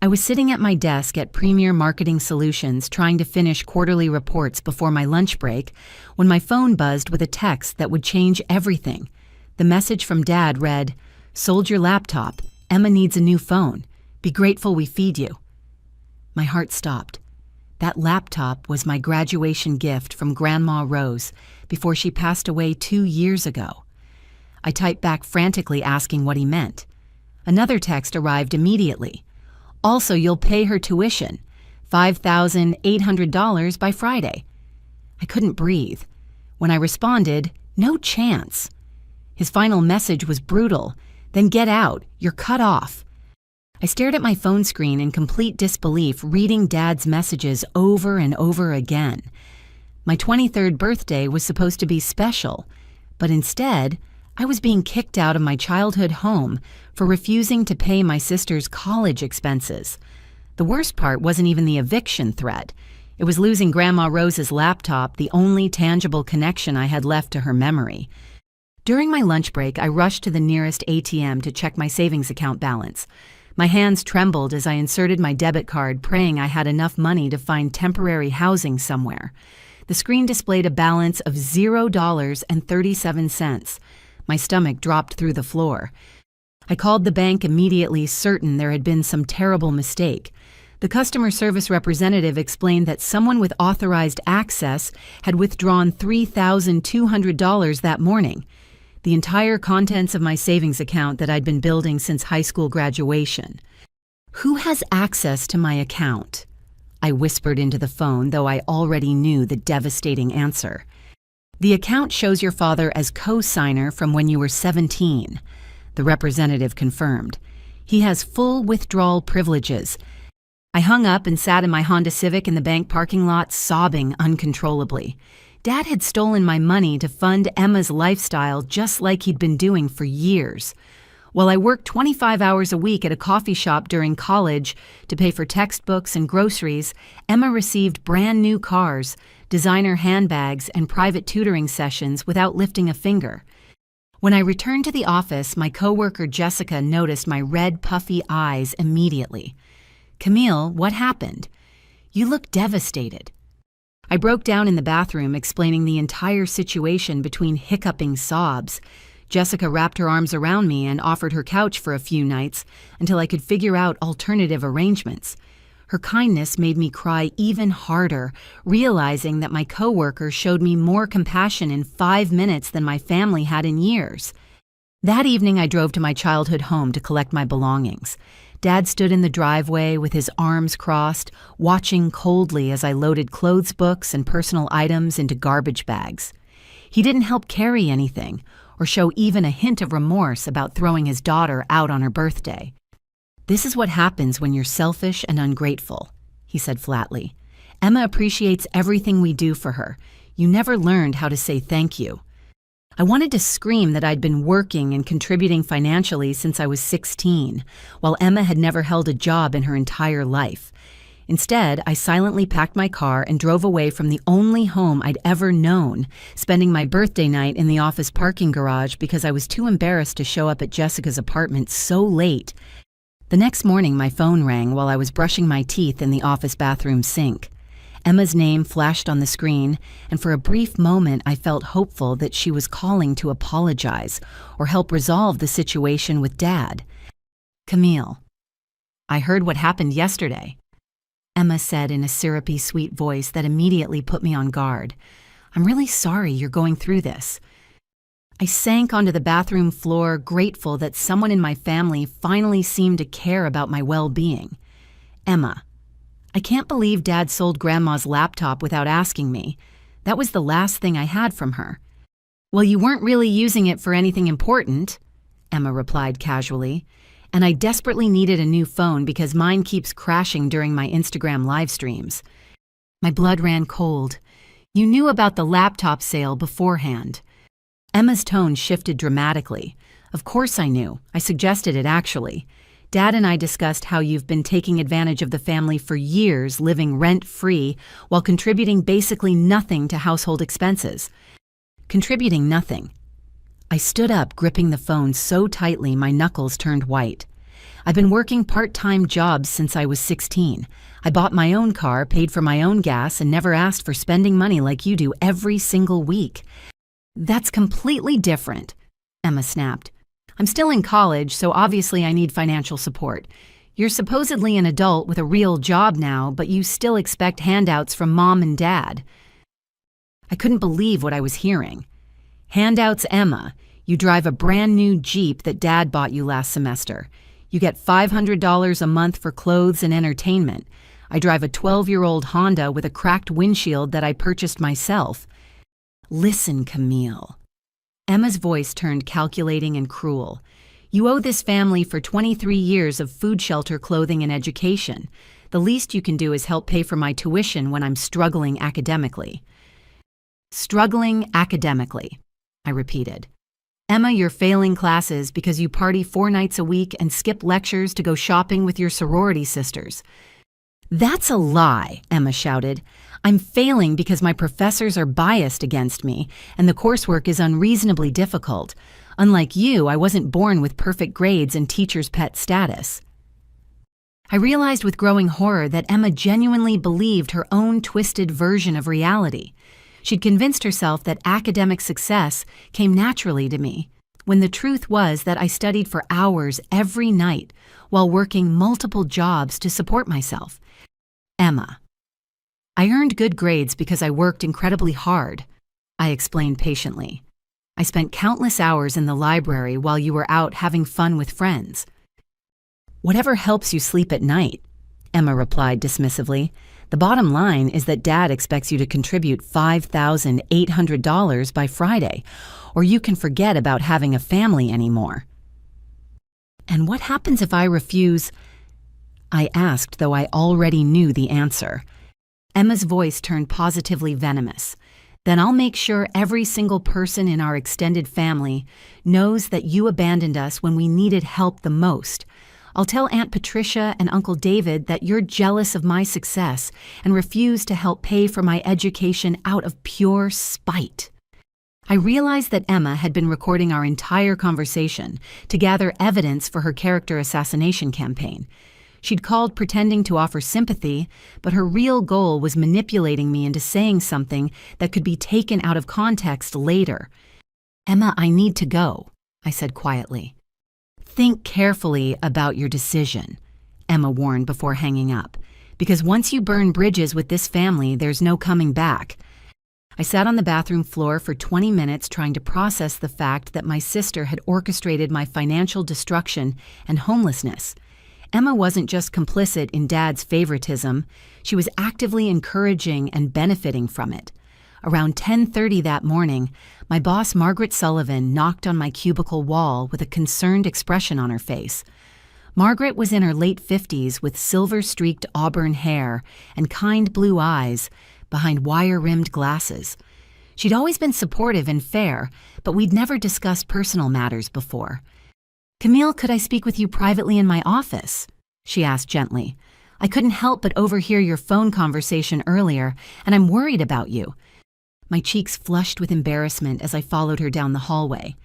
I was sitting at my desk at Premier Marketing Solutions trying to finish quarterly reports before my lunch break when my phone buzzed with a text that would change everything. The message from Dad read, "Sold your laptop. Emma needs a new phone. Be grateful we feed you." My heart stopped. That laptop was my graduation gift from Grandma Rose before she passed away 2 years ago. I typed back frantically asking what he meant. Another text arrived immediately. "Also, you'll pay her tuition, $5,800 by Friday." I couldn't breathe. When I responded, "No chance." His final message was brutal. "Then get out. You're cut off." I stared at my phone screen in complete disbelief, reading Dad's messages over and over again. My 23rd birthday was supposed to be special, but instead, I was being kicked out of my childhood home for refusing to pay my sister's college expenses. The worst part wasn't even the eviction threat. It was losing Grandma Rose's laptop, the only tangible connection I had left to her memory. During my lunch break, I rushed to the nearest ATM to check my savings account balance. My hands trembled as I inserted my debit card, praying I had enough money to find temporary housing somewhere. The screen displayed a balance of $0.37. My stomach dropped through the floor. I called the bank immediately, certain there had been some terrible mistake. The customer service representative explained that someone with authorized access had withdrawn $3,200 that morning, the entire contents of my savings account that I'd been building since high school graduation. "Who has access to my account?" I whispered into the phone, though I already knew the devastating answer. "The account shows your father as co-signer from when you were 17, the representative confirmed. "He has full withdrawal privileges." I hung up and sat in my Honda Civic in the bank parking lot, sobbing uncontrollably. Dad had stolen my money to fund Emma's lifestyle just like he'd been doing for years. While I worked 25 hours a week at a coffee shop during college to pay for textbooks and groceries, Emma received brand new cars, designer handbags, and private tutoring sessions without lifting a finger. When I returned to the office, my coworker Jessica noticed my red, puffy eyes immediately. "Camille, what happened? You look devastated." I broke down in the bathroom, explaining the entire situation between hiccuping sobs. Jessica wrapped her arms around me and offered her couch for a few nights until I could figure out alternative arrangements. Her kindness made me cry even harder, realizing that my coworker showed me more compassion in 5 minutes than my family had in years. That evening, I drove to my childhood home to collect my belongings. Dad stood in the driveway with his arms crossed, watching coldly as I loaded clothes books and personal items into garbage bags. He didn't help carry anything or show even a hint of remorse about throwing his daughter out on her birthday. "This is what happens when you're selfish and ungrateful," he said flatly. "Emma appreciates everything we do for her. You never learned how to say thank you." I wanted to scream that I'd been working and contributing financially since I was 16, while Emma had never held a job in her entire life. Instead, I silently packed my car and drove away from the only home I'd ever known, spending my birthday night in the office parking garage because I was too embarrassed to show up at Jessica's apartment so late. The next morning, my phone rang while I was brushing my teeth in the office bathroom sink. Emma's name flashed on the screen, and for a brief moment I felt hopeful that she was calling to apologize or help resolve the situation with Dad. "Camille, I heard what happened yesterday," Emma said in a syrupy, sweet voice that immediately put me on guard. "I'm really sorry you're going through this." I sank onto the bathroom floor, grateful that someone in my family finally seemed to care about my well-being. "Emma, I can't believe Dad sold Grandma's laptop without asking me. That was the last thing I had from her." "Well, you weren't really using it for anything important," Emma replied casually, "and I desperately needed a new phone because mine keeps crashing during my Instagram live streams." My blood ran cold. "You knew about the laptop sale beforehand." Emma's tone shifted dramatically. "Of course I knew. I suggested it, actually. Dad and I discussed how you've been taking advantage of the family for years, living rent-free, while contributing basically nothing to household expenses." Contributing nothing. I stood up, gripping the phone so tightly my knuckles turned white. I've been working part-time jobs since I was 16. I bought my own car, paid for my own gas, and never asked for spending money like you do every single week." "That's completely different," Emma snapped. "I'm still in college, so obviously I need financial support. You're supposedly an adult with a real job now, but you still expect handouts from mom and dad." I couldn't believe what I was hearing. "Handouts, Emma. You drive a brand new Jeep that dad bought you last semester. You get $500 a month for clothes and entertainment. I drive a 12-year-old Honda with a cracked windshield that I purchased myself." "Listen, Camille." Emma's voice turned calculating and cruel. "You owe this family for 23 years of food, shelter, clothing, and education. The least you can do is help pay for my tuition when I'm struggling academically." "Struggling academically," I repeated. "Emma, you're failing classes because you party 4 nights a week and skip lectures to go shopping with your sorority sisters." "That's a lie," Emma shouted. "I'm failing because my professors are biased against me and the coursework is unreasonably difficult. Unlike you, I wasn't born with perfect grades and teacher's pet status." I realized with growing horror that Emma genuinely believed her own twisted version of reality. She'd convinced herself that academic success came naturally to me, when the truth was that I studied for hours every night while working multiple jobs to support myself. "Emma, I earned good grades because I worked incredibly hard," I explained patiently. "I spent countless hours in the library while you were out having fun with friends." "Whatever helps you sleep at night," Emma replied dismissively. "The bottom line is that Dad expects you to contribute $5,800 by Friday, or you can forget about having a family anymore." "And what happens if I refuse?" I asked, though I already knew the answer. Emma's voice turned positively venomous. "Then I'll make sure every single person in our extended family knows that you abandoned us when we needed help the most. I'll tell Aunt Patricia and Uncle David that you're jealous of my success and refuse to help pay for my education out of pure spite." I realized that Emma had been recording our entire conversation to gather evidence for her character assassination campaign. She'd called pretending to offer sympathy, but her real goal was manipulating me into saying something that could be taken out of context later. "Emma, I need to go," I said quietly. "Think carefully about your decision," Emma warned before hanging up, "because once you burn bridges with this family, there's no coming back." I sat on the bathroom floor for 20 minutes trying to process the fact that my sister had orchestrated my financial destruction and homelessness. Emma wasn't just complicit in Dad's favoritism, she was actively encouraging and benefiting from it. Around 10:30 that morning, my boss Margaret Sullivan knocked on my cubicle wall with a concerned expression on her face. Margaret was in her late 50s with silver-streaked auburn hair and kind blue eyes behind wire-rimmed glasses. She'd always been supportive and fair, but we'd never discussed personal matters before. "Camille, could I speak with you privately in my office?" she asked gently. "I couldn't help but overhear your phone conversation earlier, and I'm worried about you." My cheeks flushed with embarrassment as I followed her down the hallway.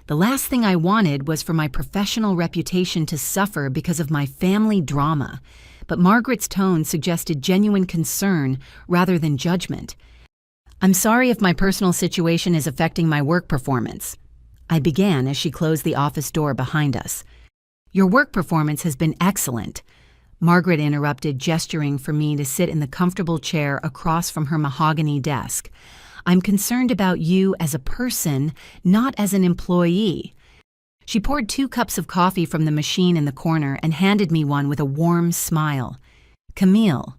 The last thing I wanted was for my professional reputation to suffer because of my family drama, but Margaret's tone suggested genuine concern rather than judgment. "I'm sorry if my personal situation is affecting my work performance," I began as she closed the office door behind us. "Your work performance has been excellent," Margaret interrupted, gesturing for me to sit in the comfortable chair across from her mahogany desk. "I'm concerned about you as a person, not as an employee." She poured 2 cups of coffee from the machine in the corner and handed me one with a warm smile. "Camille,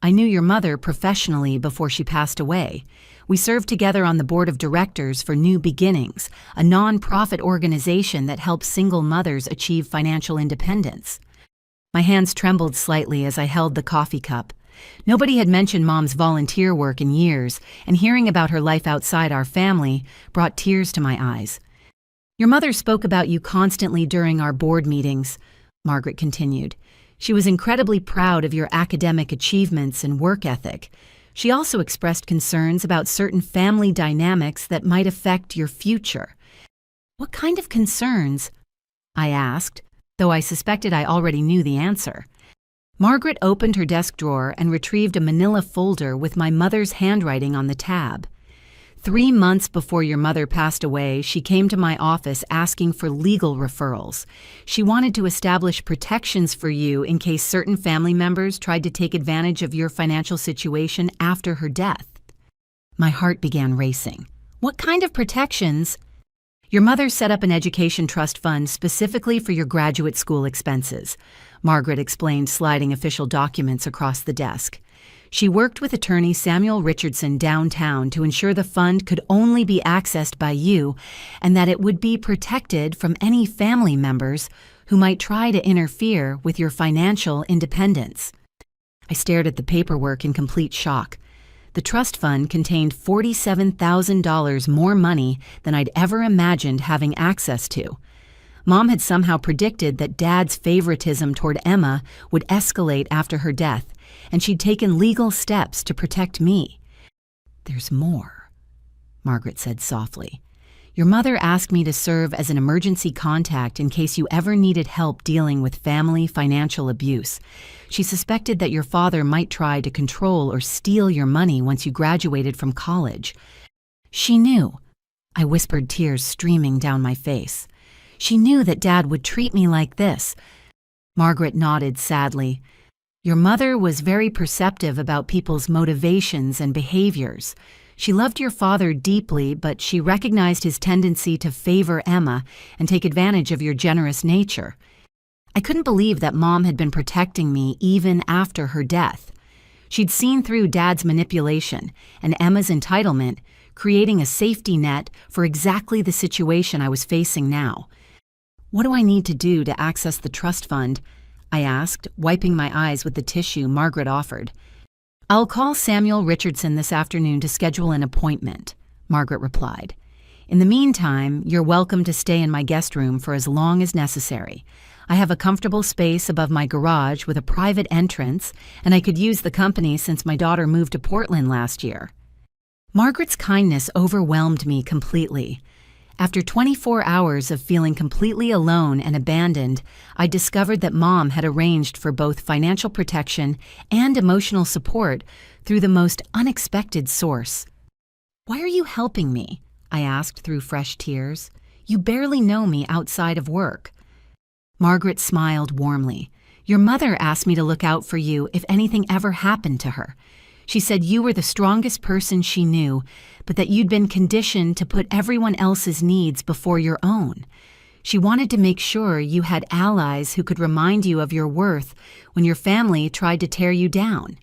I knew your mother professionally before she passed away. We served together on the board of directors for New Beginnings, a non-profit organization that helps single mothers achieve financial independence." My hands trembled slightly as I held the coffee cup. Nobody had mentioned Mom's volunteer work in years, and hearing about her life outside our family brought tears to my eyes. "Your mother spoke about you constantly during our board meetings," Margaret continued. "She was incredibly proud of your academic achievements and work ethic. She also expressed concerns about certain family dynamics that might affect your future." "What kind of concerns?" I asked, though I suspected I already knew the answer. Margaret opened her desk drawer and retrieved a manila folder with my mother's handwriting on the tab. 3 months before your mother passed away, she came to my office asking for legal referrals. She wanted to establish protections for you in case certain family members tried to take advantage of your financial situation after her death. My heart began racing. What kind of protections? Your mother set up an education trust fund specifically for your graduate school expenses, Margaret explained, sliding official documents across the desk. She worked with attorney Samuel Richardson downtown to ensure the fund could only be accessed by you and that it would be protected from any family members who might try to interfere with your financial independence. I stared at the paperwork in complete shock. The trust fund contained $47,000 more money than I'd ever imagined having access to. Mom had somehow predicted that Dad's favoritism toward Emma would escalate after her death, and she'd taken legal steps to protect me. "There's more," Margaret said softly. "Your mother asked me to serve as an emergency contact in case you ever needed help dealing with family financial abuse. She suspected that your father might try to control or steal your money once you graduated from college. She knew," I whispered, tears streaming down my face. "She knew that Dad would treat me like this." Margaret nodded sadly. "Your mother was very perceptive about people's motivations and behaviors. She loved your father deeply, but she recognized his tendency to favor Emma and take advantage of your generous nature. I couldn't believe that Mom had been protecting me even after her death. She'd seen through Dad's manipulation and Emma's entitlement, creating a safety net for exactly the situation I was facing now. What do I need to do to access the trust fund?" I asked, wiping my eyes with the tissue Margaret offered. "I'll call Samuel Richardson this afternoon to schedule an appointment," Margaret replied. "In the meantime, you're welcome to stay in my guest room for as long as necessary. I have a comfortable space above my garage with a private entrance, and I could use the company since my daughter moved to Portland last year." Margaret's kindness overwhelmed me completely. After 24 hours of feeling completely alone and abandoned, I discovered that Mom had arranged for both financial protection and emotional support through the most unexpected source. "Why are you helping me?" I asked through fresh tears. "You barely know me outside of work." Margaret smiled warmly. "Your mother asked me to look out for you if anything ever happened to her. She said you were the strongest person she knew, but that you'd been conditioned to put everyone else's needs before your own. She wanted to make sure you had allies who could remind you of your worth when your family tried to tear you down."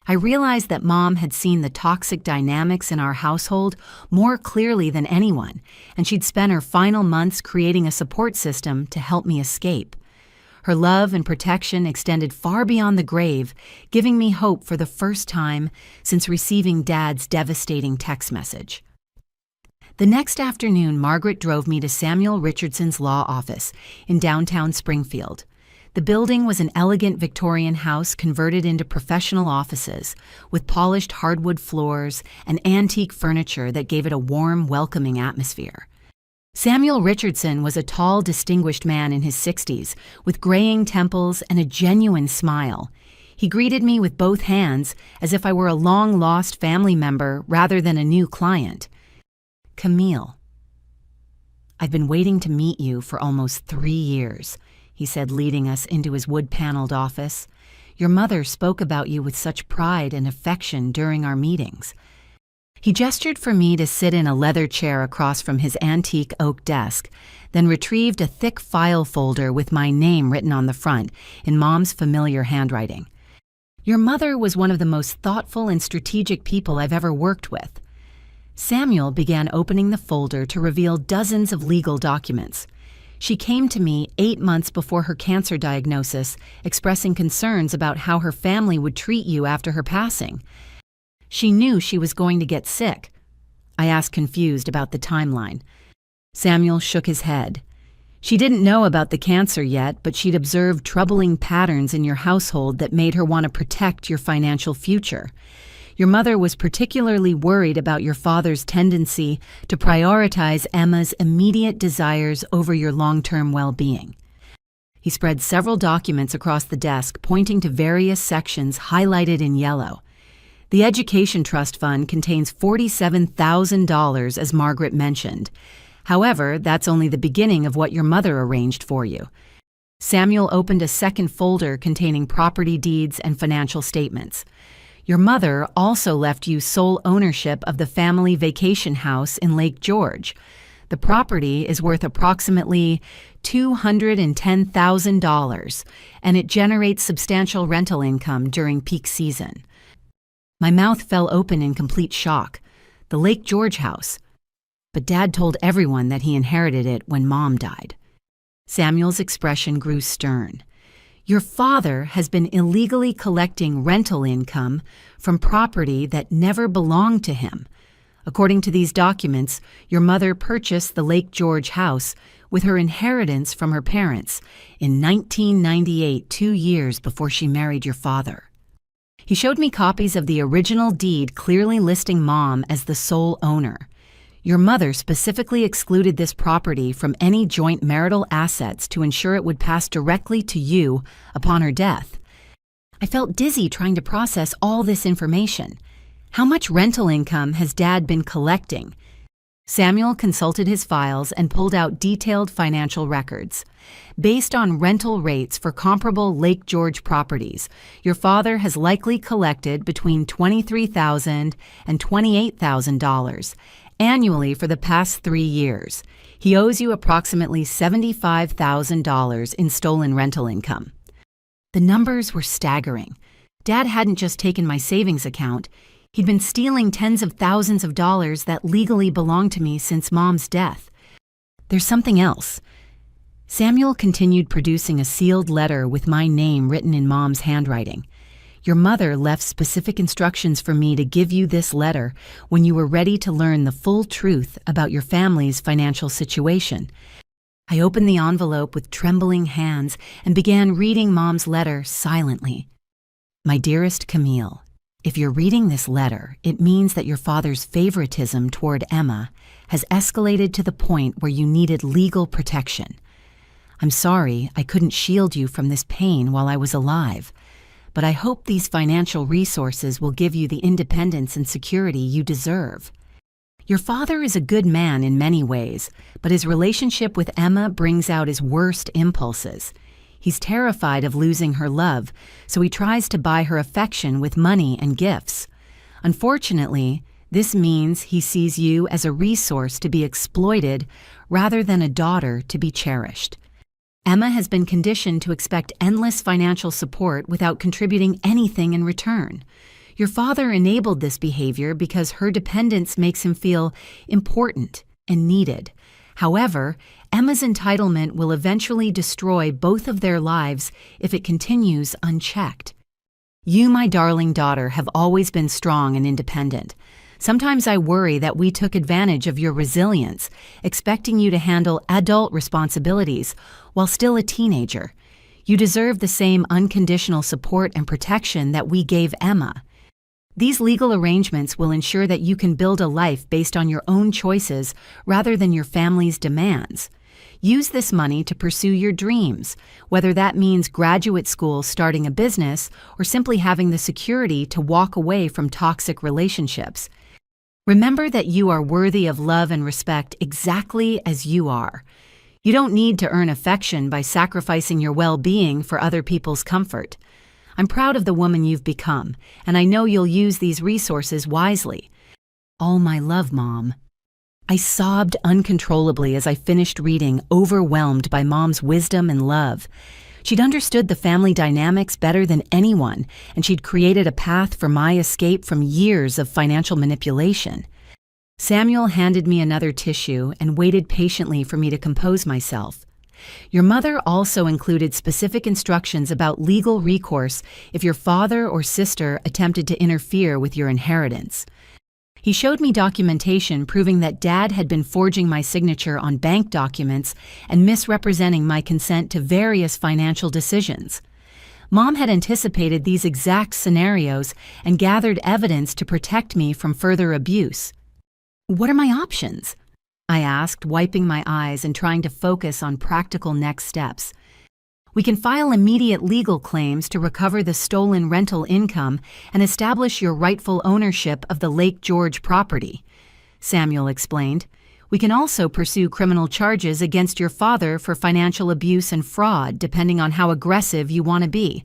I realized that Mom had seen the toxic dynamics in our household more clearly than anyone, and she'd spent her final months creating a support system to help me escape. Her love and protection extended far beyond the grave, giving me hope for the first time since receiving Dad's devastating text message. The next afternoon, Margaret drove me to Samuel Richardson's law office in downtown Springfield. The building was an elegant Victorian house converted into professional offices, with polished hardwood floors and antique furniture that gave it a warm, welcoming atmosphere. Samuel Richardson was a tall, distinguished man in his 60s, with graying temples and a genuine smile. He greeted me with both hands, as if I were a long-lost family member rather than a new client. "Camille, I've been waiting to meet you for almost 3 years," he said, leading us into his wood-paneled office. "Your mother spoke about you with such pride and affection during our meetings." He gestured for me to sit in a leather chair across from his antique oak desk, then retrieved a thick file folder with my name written on the front in Mom's familiar handwriting. "Your mother was one of the most thoughtful and strategic people I've ever worked with." Samuel began opening the folder to reveal dozens of legal documents. She came to me 8 months before her cancer diagnosis, expressing concerns about how her family would treat you after her passing. She knew she was going to get sick. I asked, confused about the timeline. Samuel shook his head. "She didn't know about the cancer yet, but she'd observed troubling patterns in your household that made her want to protect your financial future. Your mother was particularly worried about your father's tendency to prioritize Emma's immediate desires over your long-term well-being." He spread several documents across the desk, pointing to various sections highlighted in yellow. The Education Trust Fund contains $47,000, as Margaret mentioned. However, that's only the beginning of what your mother arranged for you. Samuel opened a second folder containing property deeds and financial statements. Your mother also left you sole ownership of the family vacation house in Lake George. The property is worth approximately $210,000, and it generates substantial rental income during peak season. My mouth fell open in complete shock. The Lake George house. But Dad told everyone that he inherited it when Mom died. Samuel's expression grew stern. Your father has been illegally collecting rental income from property that never belonged to him. According to these documents, your mother purchased the Lake George house with her inheritance from her parents in 1998, 2 years before she married your father. He showed me copies of the original deed clearly listing Mom as the sole owner. Your mother specifically excluded this property from any joint marital assets to ensure it would pass directly to you upon her death. I felt dizzy trying to process all this information. How much rental income has Dad been collecting? Samuel consulted his files and pulled out detailed financial records. Based on rental rates for comparable Lake George properties, your father has likely collected between $23,000 and $28,000 annually for the past 3 years. He owes you approximately $75,000 in stolen rental income. The numbers were staggering. Dad hadn't just taken my savings account. He'd been stealing tens of thousands of dollars that legally belonged to me since Mom's death. There's something else. Samuel continued producing a sealed letter with my name written in Mom's handwriting. Your mother left specific instructions for me to give you this letter when you were ready to learn the full truth about your family's financial situation. I opened the envelope with trembling hands and began reading Mom's letter silently. My dearest Camille, if you're reading this letter, it means that your father's favoritism toward Emma has escalated to the point where you needed legal protection. I'm sorry I couldn't shield you from this pain while I was alive, but I hope these financial resources will give you the independence and security you deserve. Your father is a good man in many ways, but his relationship with Emma brings out his worst impulses. He's terrified of losing her love, so he tries to buy her affection with money and gifts. Unfortunately, this means he sees you as a resource to be exploited rather than a daughter to be cherished. Emma has been conditioned to expect endless financial support without contributing anything in return. Your father enabled this behavior because her dependence makes him feel important and needed. However, Emma's entitlement will eventually destroy both of their lives if it continues unchecked. You, my darling daughter, have always been strong and independent. Sometimes I worry that we took advantage of your resilience, expecting you to handle adult responsibilities while still a teenager. You deserve the same unconditional support and protection that we gave Emma. These legal arrangements will ensure that you can build a life based on your own choices rather than your family's demands. Use this money to pursue your dreams, whether that means graduate school, starting a business, or simply having the security to walk away from toxic relationships. Remember that you are worthy of love and respect exactly as you are. You don't need to earn affection by sacrificing your well-being for other people's comfort. I'm proud of the woman you've become, and I know you'll use these resources wisely. All my love, Mom. I sobbed uncontrollably as I finished reading, overwhelmed by Mom's wisdom and love. She'd understood the family dynamics better than anyone, and she'd created a path for my escape from years of financial manipulation. Samuel handed me another tissue and waited patiently for me to compose myself. Your mother also included specific instructions about legal recourse if your father or sister attempted to interfere with your inheritance. He showed me documentation proving that Dad had been forging my signature on bank documents and misrepresenting my consent to various financial decisions. Mom had anticipated these exact scenarios and gathered evidence to protect me from further abuse. What are my options? I asked, wiping my eyes and trying to focus on practical next steps. We can file immediate legal claims to recover the stolen rental income and establish your rightful ownership of the Lake George property," Samuel explained. "We can also pursue criminal charges against your father for financial abuse and fraud, depending on how aggressive you want to be."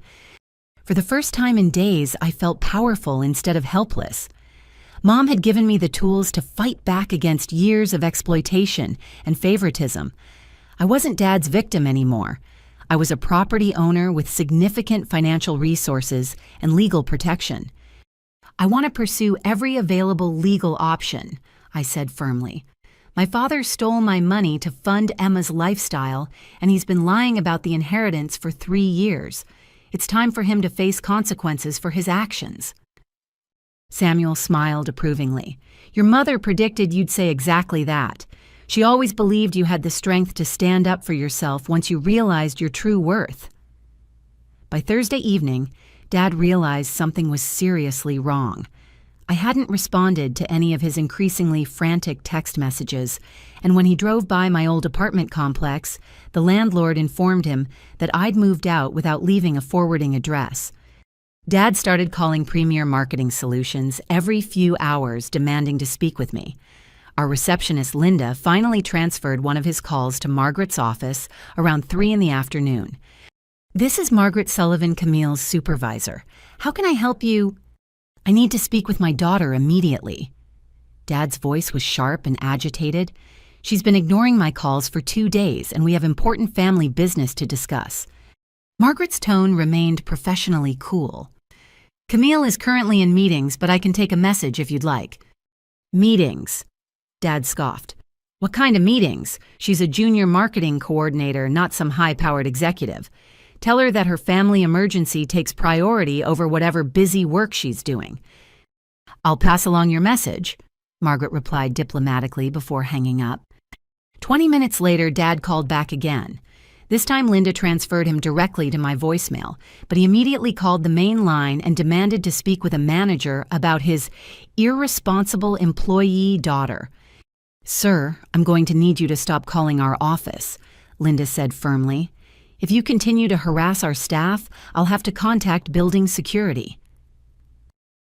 For the first time in days, I felt powerful instead of helpless. Mom had given me the tools to fight back against years of exploitation and favoritism. I wasn't Dad's victim anymore. I was a property owner with significant financial resources and legal protection. "I want to pursue every available legal option," I said firmly. "My father stole my money to fund Emma's lifestyle, and he's been lying about the inheritance for 3 years. It's time for him to face consequences for his actions." Samuel smiled approvingly. "Your mother predicted you'd say exactly that. She always believed you had the strength to stand up for yourself once you realized your true worth." By Thursday evening, Dad realized something was seriously wrong. I hadn't responded to any of his increasingly frantic text messages, and when he drove by my old apartment complex, the landlord informed him that I'd moved out without leaving a forwarding address. Dad started calling Premier Marketing Solutions every few hours, demanding to speak with me. Our receptionist, Linda, finally transferred one of his calls to Margaret's office around 3 in the afternoon. "This is Margaret Sullivan, Camille's supervisor. How can I help you?" "I need to speak with my daughter immediately." Dad's voice was sharp and agitated. "She's been ignoring my calls for 2 days, and we have important family business to discuss." Margaret's tone remained professionally cool. "Camille is currently in meetings, but I can take a message if you'd like." "Meetings?" Dad scoffed. "What kind of meetings? She's a junior marketing coordinator, not some high-powered executive. Tell her that her family emergency takes priority over whatever busy work she's doing." "I'll pass along your message," Margaret replied diplomatically before hanging up. 20 minutes later, Dad called back again. This time Linda transferred him directly to my voicemail, but he immediately called the main line and demanded to speak with a manager about his irresponsible employee daughter. "Sir, I'm going to need you to stop calling our office," Linda said firmly. "If you continue to harass our staff, I'll have to contact building security."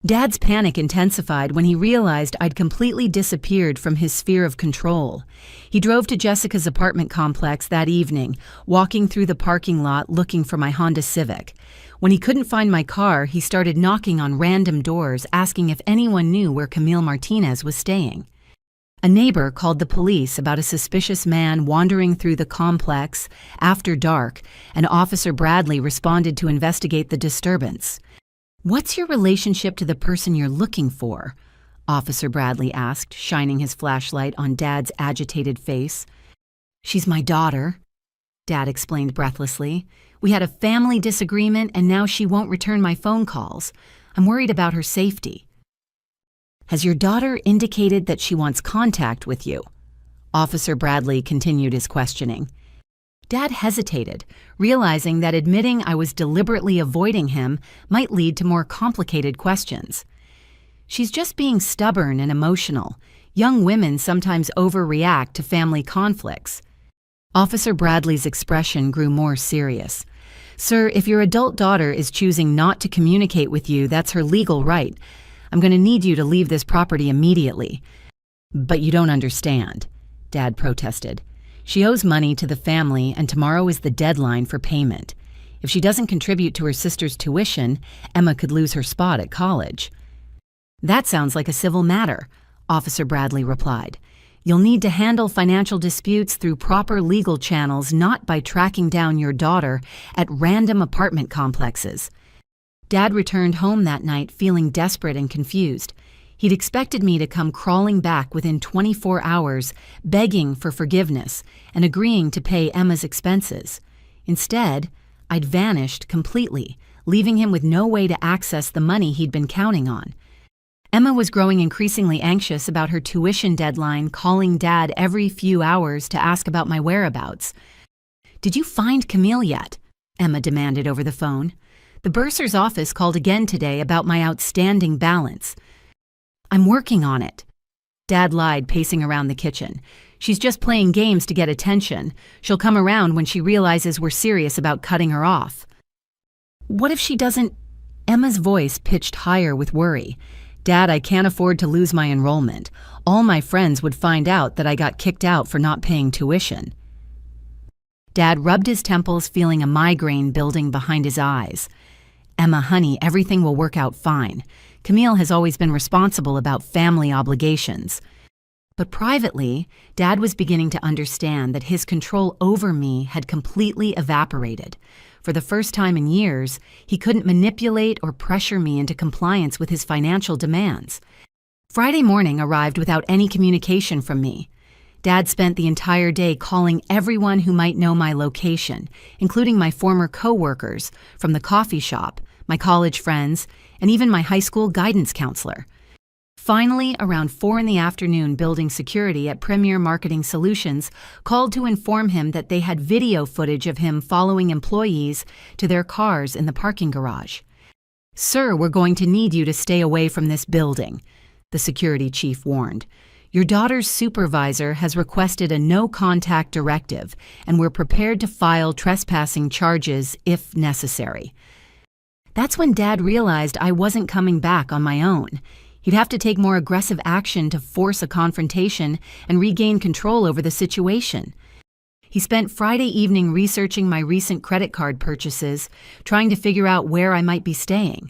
Dad's panic intensified when he realized I'd completely disappeared from his sphere of control. He drove to Jessica's apartment complex that evening, walking through the parking lot looking for my Honda Civic. When he couldn't find my car, he started knocking on random doors, asking if anyone knew where Camille Martinez was staying. A neighbor called the police about a suspicious man wandering through the complex after dark, and Officer Bradley responded to investigate the disturbance. "What's your relationship to the person you're looking for?" Officer Bradley asked, shining his flashlight on Dad's agitated face. "She's my daughter," Dad explained breathlessly. "We had a family disagreement, and now she won't return my phone calls. I'm worried about her safety." "Has your daughter indicated that she wants contact with you?" Officer Bradley continued his questioning. Dad hesitated, realizing that admitting I was deliberately avoiding him might lead to more complicated questions. "She's just being stubborn and emotional. Young women sometimes overreact to family conflicts." Officer Bradley's expression grew more serious. "Sir, if your adult daughter is choosing not to communicate with you, that's her legal right. I'm going to need you to leave this property immediately." "But you don't understand," Dad protested. "She owes money to the family, and tomorrow is the deadline for payment. If she doesn't contribute to her sister's tuition, Emma could lose her spot at college." "That sounds like a civil matter," Officer Bradley replied. "You'll need to handle financial disputes through proper legal channels, not by tracking down your daughter at random apartment complexes." Dad returned home that night feeling desperate and confused. He'd expected me to come crawling back within 24 hours, begging for forgiveness and agreeing to pay Emma's expenses. Instead, I'd vanished completely, leaving him with no way to access the money he'd been counting on. Emma was growing increasingly anxious about her tuition deadline, calling Dad every few hours to ask about my whereabouts. "Did you find Camille yet?" Emma demanded over the phone. "The bursar's office called again today about my outstanding balance." "I'm working on it," Dad lied, pacing around the kitchen. She's just playing games to get attention. She'll come around when she realizes we're serious about cutting her off." "What if she doesn't—" Emma's voice pitched higher with worry. "Dad, I can't afford to lose my enrollment. All my friends would find out that I got kicked out for not paying tuition." Dad rubbed his temples, feeling a migraine building behind his eyes. "Emma, honey, everything will work out fine. Camille has always been responsible about family obligations." But privately, Dad was beginning to understand that his control over me had completely evaporated. For the first time in years, he couldn't manipulate or pressure me into compliance with his financial demands. Friday morning arrived without any communication from me. Dad spent the entire day calling everyone who might know my location, including my former co-workers from the coffee shop, my college friends, and even my high school guidance counselor. Finally, around 4 p.m, building security at Premier Marketing Solutions called to inform him that they had video footage of him following employees to their cars in the parking garage. "Sir, we're going to need you to stay away from this building," the security chief warned. "Your daughter's supervisor has requested a no-contact directive, and we're prepared to file trespassing charges if necessary." That's when Dad realized I wasn't coming back on my own. He'd have to take more aggressive action to force a confrontation and regain control over the situation. He spent Friday evening researching my recent credit card purchases, trying to figure out where I might be staying.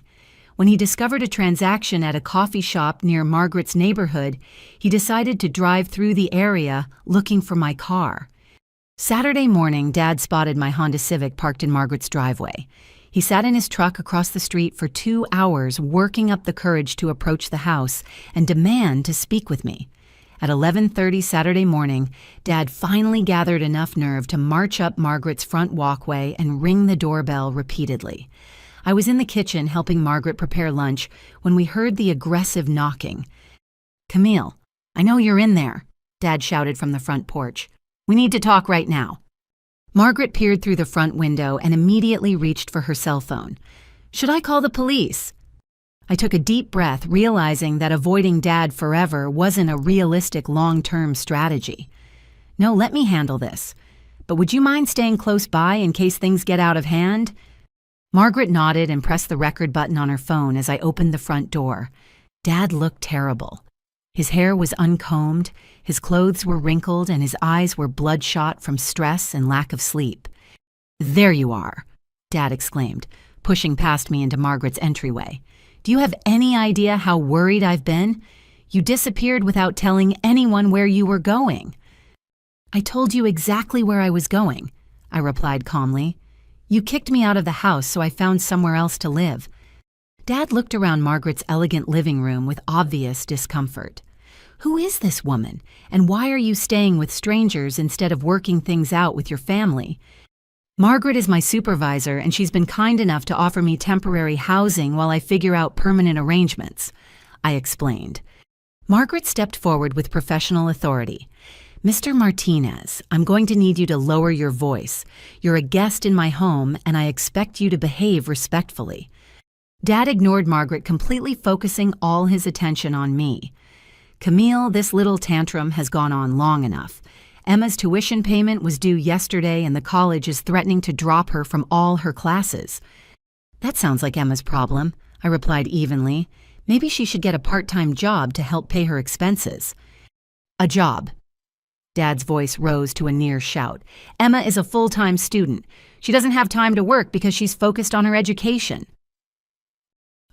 When he discovered a transaction at a coffee shop near Margaret's neighborhood, he decided to drive through the area looking for my car. Saturday morning, Dad spotted my Honda Civic parked in Margaret's driveway. He sat in his truck across the street for 2 hours, working up the courage to approach the house and demand to speak with me. At 11:30 Saturday morning, Dad finally gathered enough nerve to march up Margaret's front walkway and ring the doorbell repeatedly. I was in the kitchen helping Margaret prepare lunch when we heard the aggressive knocking. "Camille, I know you're in there," Dad shouted from the front porch. "We need to talk right now." Margaret peered through the front window and immediately reached for her cell phone. "Should I call the police?" I took a deep breath, realizing that avoiding Dad forever wasn't a realistic long-term strategy. "No, let me handle this. But would you mind staying close by in case things get out of hand?" Margaret nodded and pressed the record button on her phone as I opened the front door. Dad looked terrible. His hair was uncombed, his clothes were wrinkled, and his eyes were bloodshot from stress and lack of sleep. "There you are," Dad exclaimed, pushing past me into Margaret's entryway. "Do you have any idea how worried I've been? You disappeared without telling anyone where you were going." "I told you exactly where I was going," I replied calmly. "You kicked me out of the house, so I found somewhere else to live." Dad looked around Margaret's elegant living room with obvious discomfort. "Who is this woman, and why are you staying with strangers instead of working things out with your family?" "Margaret is my supervisor, and she's been kind enough to offer me temporary housing while I figure out permanent arrangements," I explained. Margaret stepped forward with professional authority. "Mr. Martinez, I'm going to need you to lower your voice. You're a guest in my home, and I expect you to behave respectfully." Dad ignored Margaret, completely focusing all his attention on me. "Camille, this little tantrum has gone on long enough. Emma's tuition payment was due yesterday, and the college is threatening to drop her from all her classes." "That sounds like Emma's problem," I replied evenly. "Maybe she should get a part-time job to help pay her expenses." "A job." Dad's voice rose to a near shout. "Emma is a full-time student. She doesn't have time to work because she's focused on her education."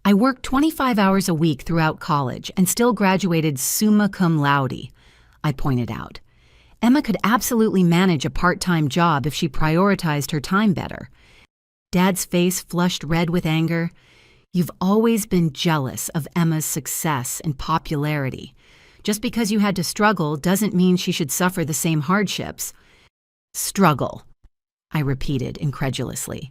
"I worked 25 hours a week throughout college and still graduated summa cum laude," I pointed out. "Emma could absolutely manage a part-time job if she prioritized her time better." Dad's face flushed red with anger. "You've always been jealous of Emma's success and popularity. Just because you had to struggle doesn't mean she should suffer the same hardships." "Struggle," I repeated incredulously.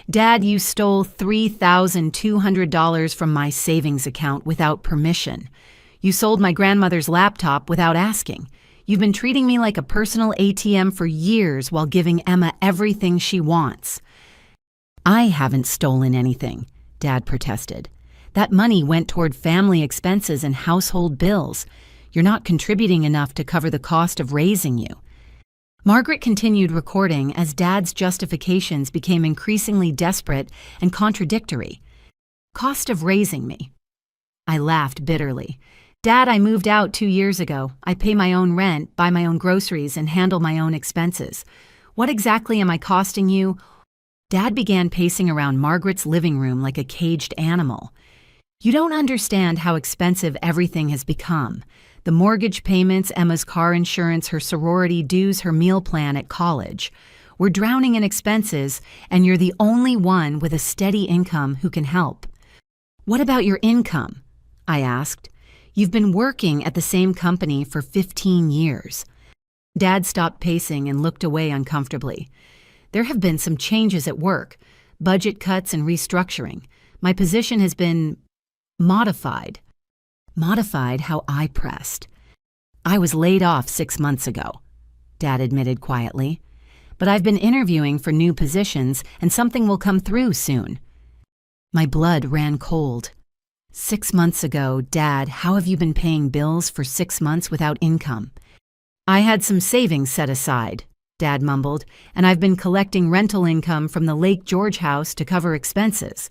"Dad, you stole $3,200 from my savings account without permission. You sold my grandmother's laptop without asking. You've been treating me like a personal ATM for years while giving Emma everything she wants." "I haven't stolen anything," Dad protested. "That money went toward family expenses and household bills. You're not contributing enough to cover the cost of raising you." Margaret continued recording as Dad's justifications became increasingly desperate and contradictory. "Cost of raising me." I laughed bitterly. "Dad, I moved out 2 years ago. I pay my own rent, buy my own groceries, and handle my own expenses. What exactly am I costing you?" Dad began pacing around Margaret's living room like a caged animal. "You don't understand how expensive everything has become. The mortgage payments, Emma's car insurance, her sorority dues, her meal plan at college. We're drowning in expenses, and you're the only one with a steady income who can help." "What about your income?" I asked. "You've been working at the same company for 15 years. Dad stopped pacing and looked away uncomfortably. "There have been some changes at work, budget cuts and restructuring. My position has been modified." Modified how I pressed. "I was laid off 6 months ago," Dad admitted quietly. "But I've been interviewing for new positions and something will come through soon." My blood ran cold. 6 months ago, Dad, how have you been paying bills for 6 months without income?" "I had some savings set aside," Dad mumbled, "and I've been collecting rental income from the Lake George house to cover expenses."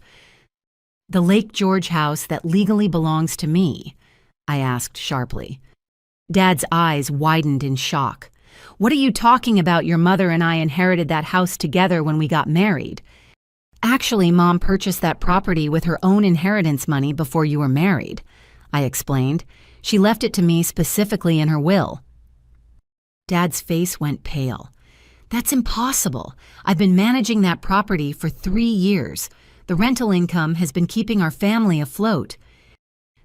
"The Lake George house that legally belongs to me?" I asked sharply. Dad's eyes widened in shock. "What are you talking about? Your mother and I inherited that house together when we got married. Actually, Mom purchased that property with her own inheritance money before you were married," I explained. "She left it to me specifically in her will." Dad's face went pale. "That's impossible. I've been managing that property for 3 years. The rental income has been keeping our family afloat."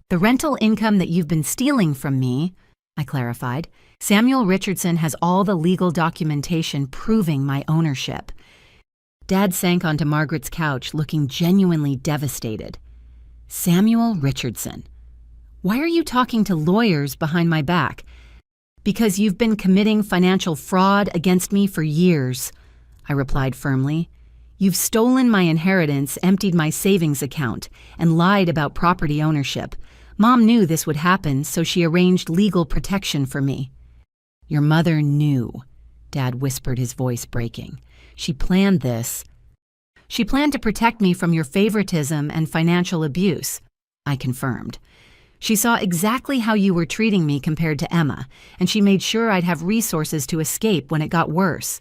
"The rental income that you've been stealing from me," I clarified. "Samuel Richardson has all the legal documentation proving my ownership." Dad sank onto Margaret's couch, looking genuinely devastated. "Samuel Richardson. Why are you talking to lawyers behind my back?" "Because you've been committing financial fraud against me for years," I replied firmly. "You've stolen my inheritance, emptied my savings account, and lied about property ownership. Mom knew this would happen, so she arranged legal protection for me." "Your mother knew," Dad whispered, his voice breaking. "She planned this." "She planned to protect me from your favoritism and financial abuse," I confirmed. "She saw exactly how you were treating me compared to Emma, and she made sure I'd have resources to escape when it got worse."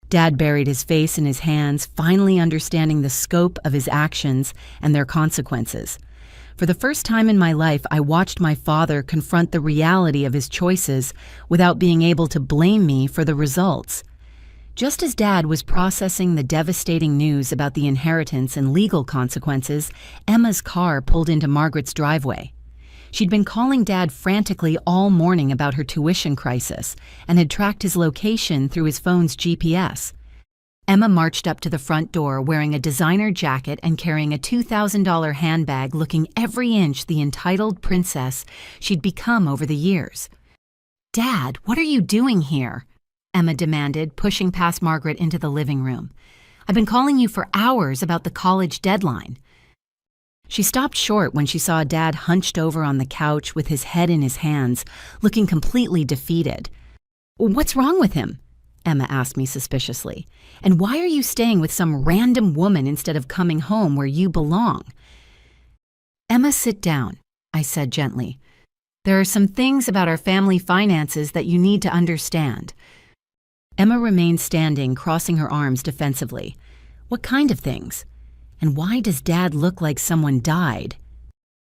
Dad buried his face in his hands, finally understanding the scope of his actions and their consequences. For the first time in my life, I watched my father confront the reality of his choices without being able to blame me for the results. Just as Dad was processing the devastating news about the inheritance and legal consequences, Emma's car pulled into Margaret's driveway. She'd been calling Dad frantically all morning about her tuition crisis and had tracked his location through his phone's GPS. Emma marched up to the front door wearing a designer jacket and carrying a $2,000 handbag, looking every inch the entitled princess she'd become over the years. "Dad, what are you doing here?" Emma demanded, pushing past Margaret into the living room. "I've been calling you for hours about the college deadline." She stopped short when she saw Dad hunched over on the couch with his head in his hands, looking completely defeated. "What's wrong with him?" Emma asked me suspiciously. "And why are you staying with some random woman instead of coming home where you belong?" "Emma, sit down," I said gently. "There are some things about our family finances that you need to understand." Emma remained standing, crossing her arms defensively. "What kind of things? And why does Dad look like someone died?"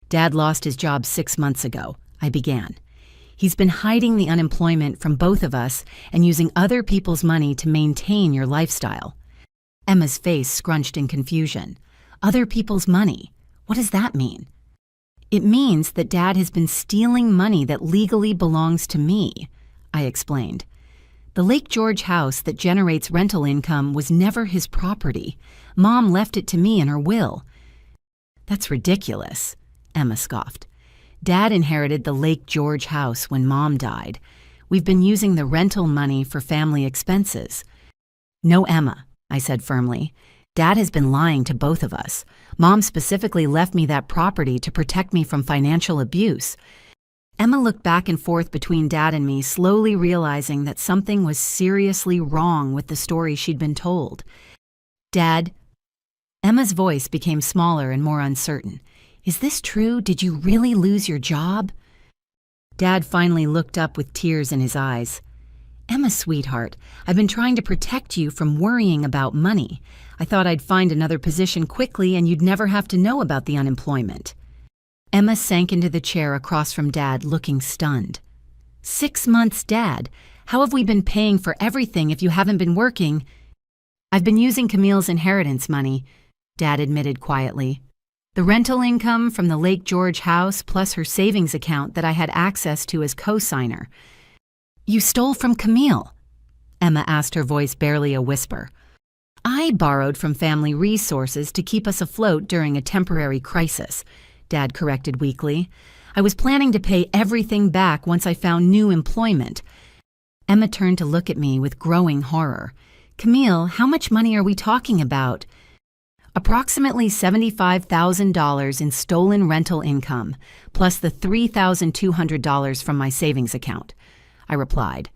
"Dad lost his job 6 months ago," I began. "He's been hiding the unemployment from both of us and using other people's money to maintain your lifestyle." Emma's face scrunched in confusion. "Other people's money? What does that mean?" "It means that Dad has been stealing money that legally belongs to me," I explained. "The Lake George house that generates rental income was never his property. Mom left it to me in her will." "That's ridiculous," Emma scoffed. "Dad inherited the Lake George house when Mom died. We've been using the rental money for family expenses." "No, Emma," I said firmly. "Dad has been lying to both of us. Mom specifically left me that property to protect me from financial abuse." Emma looked back and forth between Dad and me, slowly realizing that something was seriously wrong with the story she'd been told. "Dad," Emma's voice became smaller and more uncertain. "Is this true? Did you really lose your job?" Dad finally looked up with tears in his eyes. "Emma, sweetheart, I've been trying to protect you from worrying about money. I thought I'd find another position quickly and you'd never have to know about the unemployment." Emma sank into the chair across from Dad, looking stunned. 6 months, Dad? How have we been paying for everything if you haven't been working?" "I've been using Camille's inheritance money," Dad admitted quietly. "The rental income from the Lake George house plus her savings account that I had access to as co-signer." "You stole from Camille?" Emma asked, her voice barely a whisper. "I borrowed from family resources to keep us afloat during a temporary crisis," Dad corrected weakly. "I was planning to pay everything back once I found new employment." Emma turned to look at me with growing horror. "Camille, how much money are we talking about?" "Approximately $75,000 in stolen rental income, plus the $3,200 from my savings account," I replied.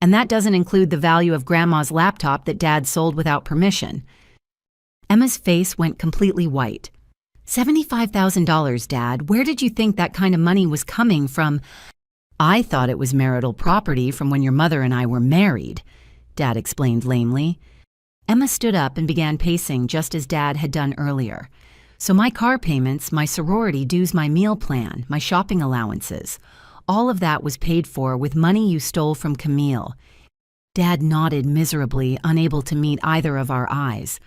"And that doesn't include the value of Grandma's laptop that Dad sold without permission." Emma's face went completely white. $75,000, Dad? Where did you think that kind of money was coming from?" "I thought it was marital property from when your mother and I were married," Dad explained lamely. Emma stood up and began pacing just as Dad had done earlier. "So my car payments, my sorority dues, my meal plan, my shopping allowances, all of that was paid for with money you stole from Camille." Dad nodded miserably, unable to meet either of our eyes.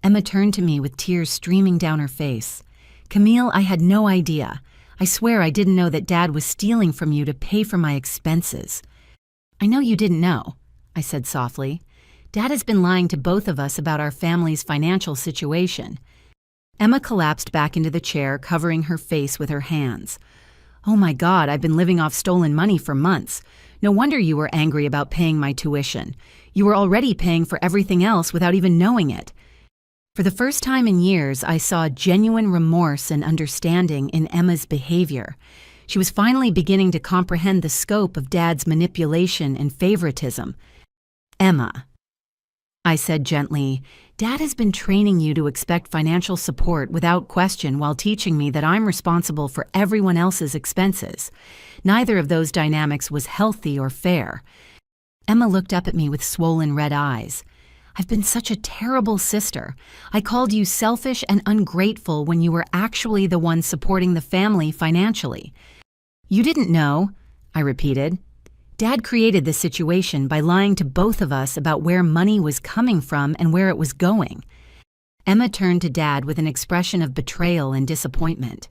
Emma turned to me with tears streaming down her face. "Camille, I had no idea. I swear I didn't know that Dad was stealing from you to pay for my expenses." "I know you didn't know," I said softly. "Dad has been lying to both of us about our family's financial situation." Emma collapsed back into the chair, covering her face with her hands. "Oh my God, I've been living off stolen money for months. No wonder you were angry about paying my tuition. You were already paying for everything else without even knowing it." For the first time in years, I saw genuine remorse and understanding in Emma's behavior. She was finally beginning to comprehend the scope of Dad's manipulation and favoritism. "Emma," I said gently, "Dad has been training you to expect financial support without question while teaching me that I'm responsible for everyone else's expenses. Neither of those dynamics was healthy or fair." Emma looked up at me with swollen red eyes. "I've been such a terrible sister. I called you selfish and ungrateful when you were actually the one supporting the family financially." "You didn't know," I repeated. "Dad created this situation by lying to both of us about where money was coming from and where it was going." Emma turned to Dad with an expression of betrayal and disappointment.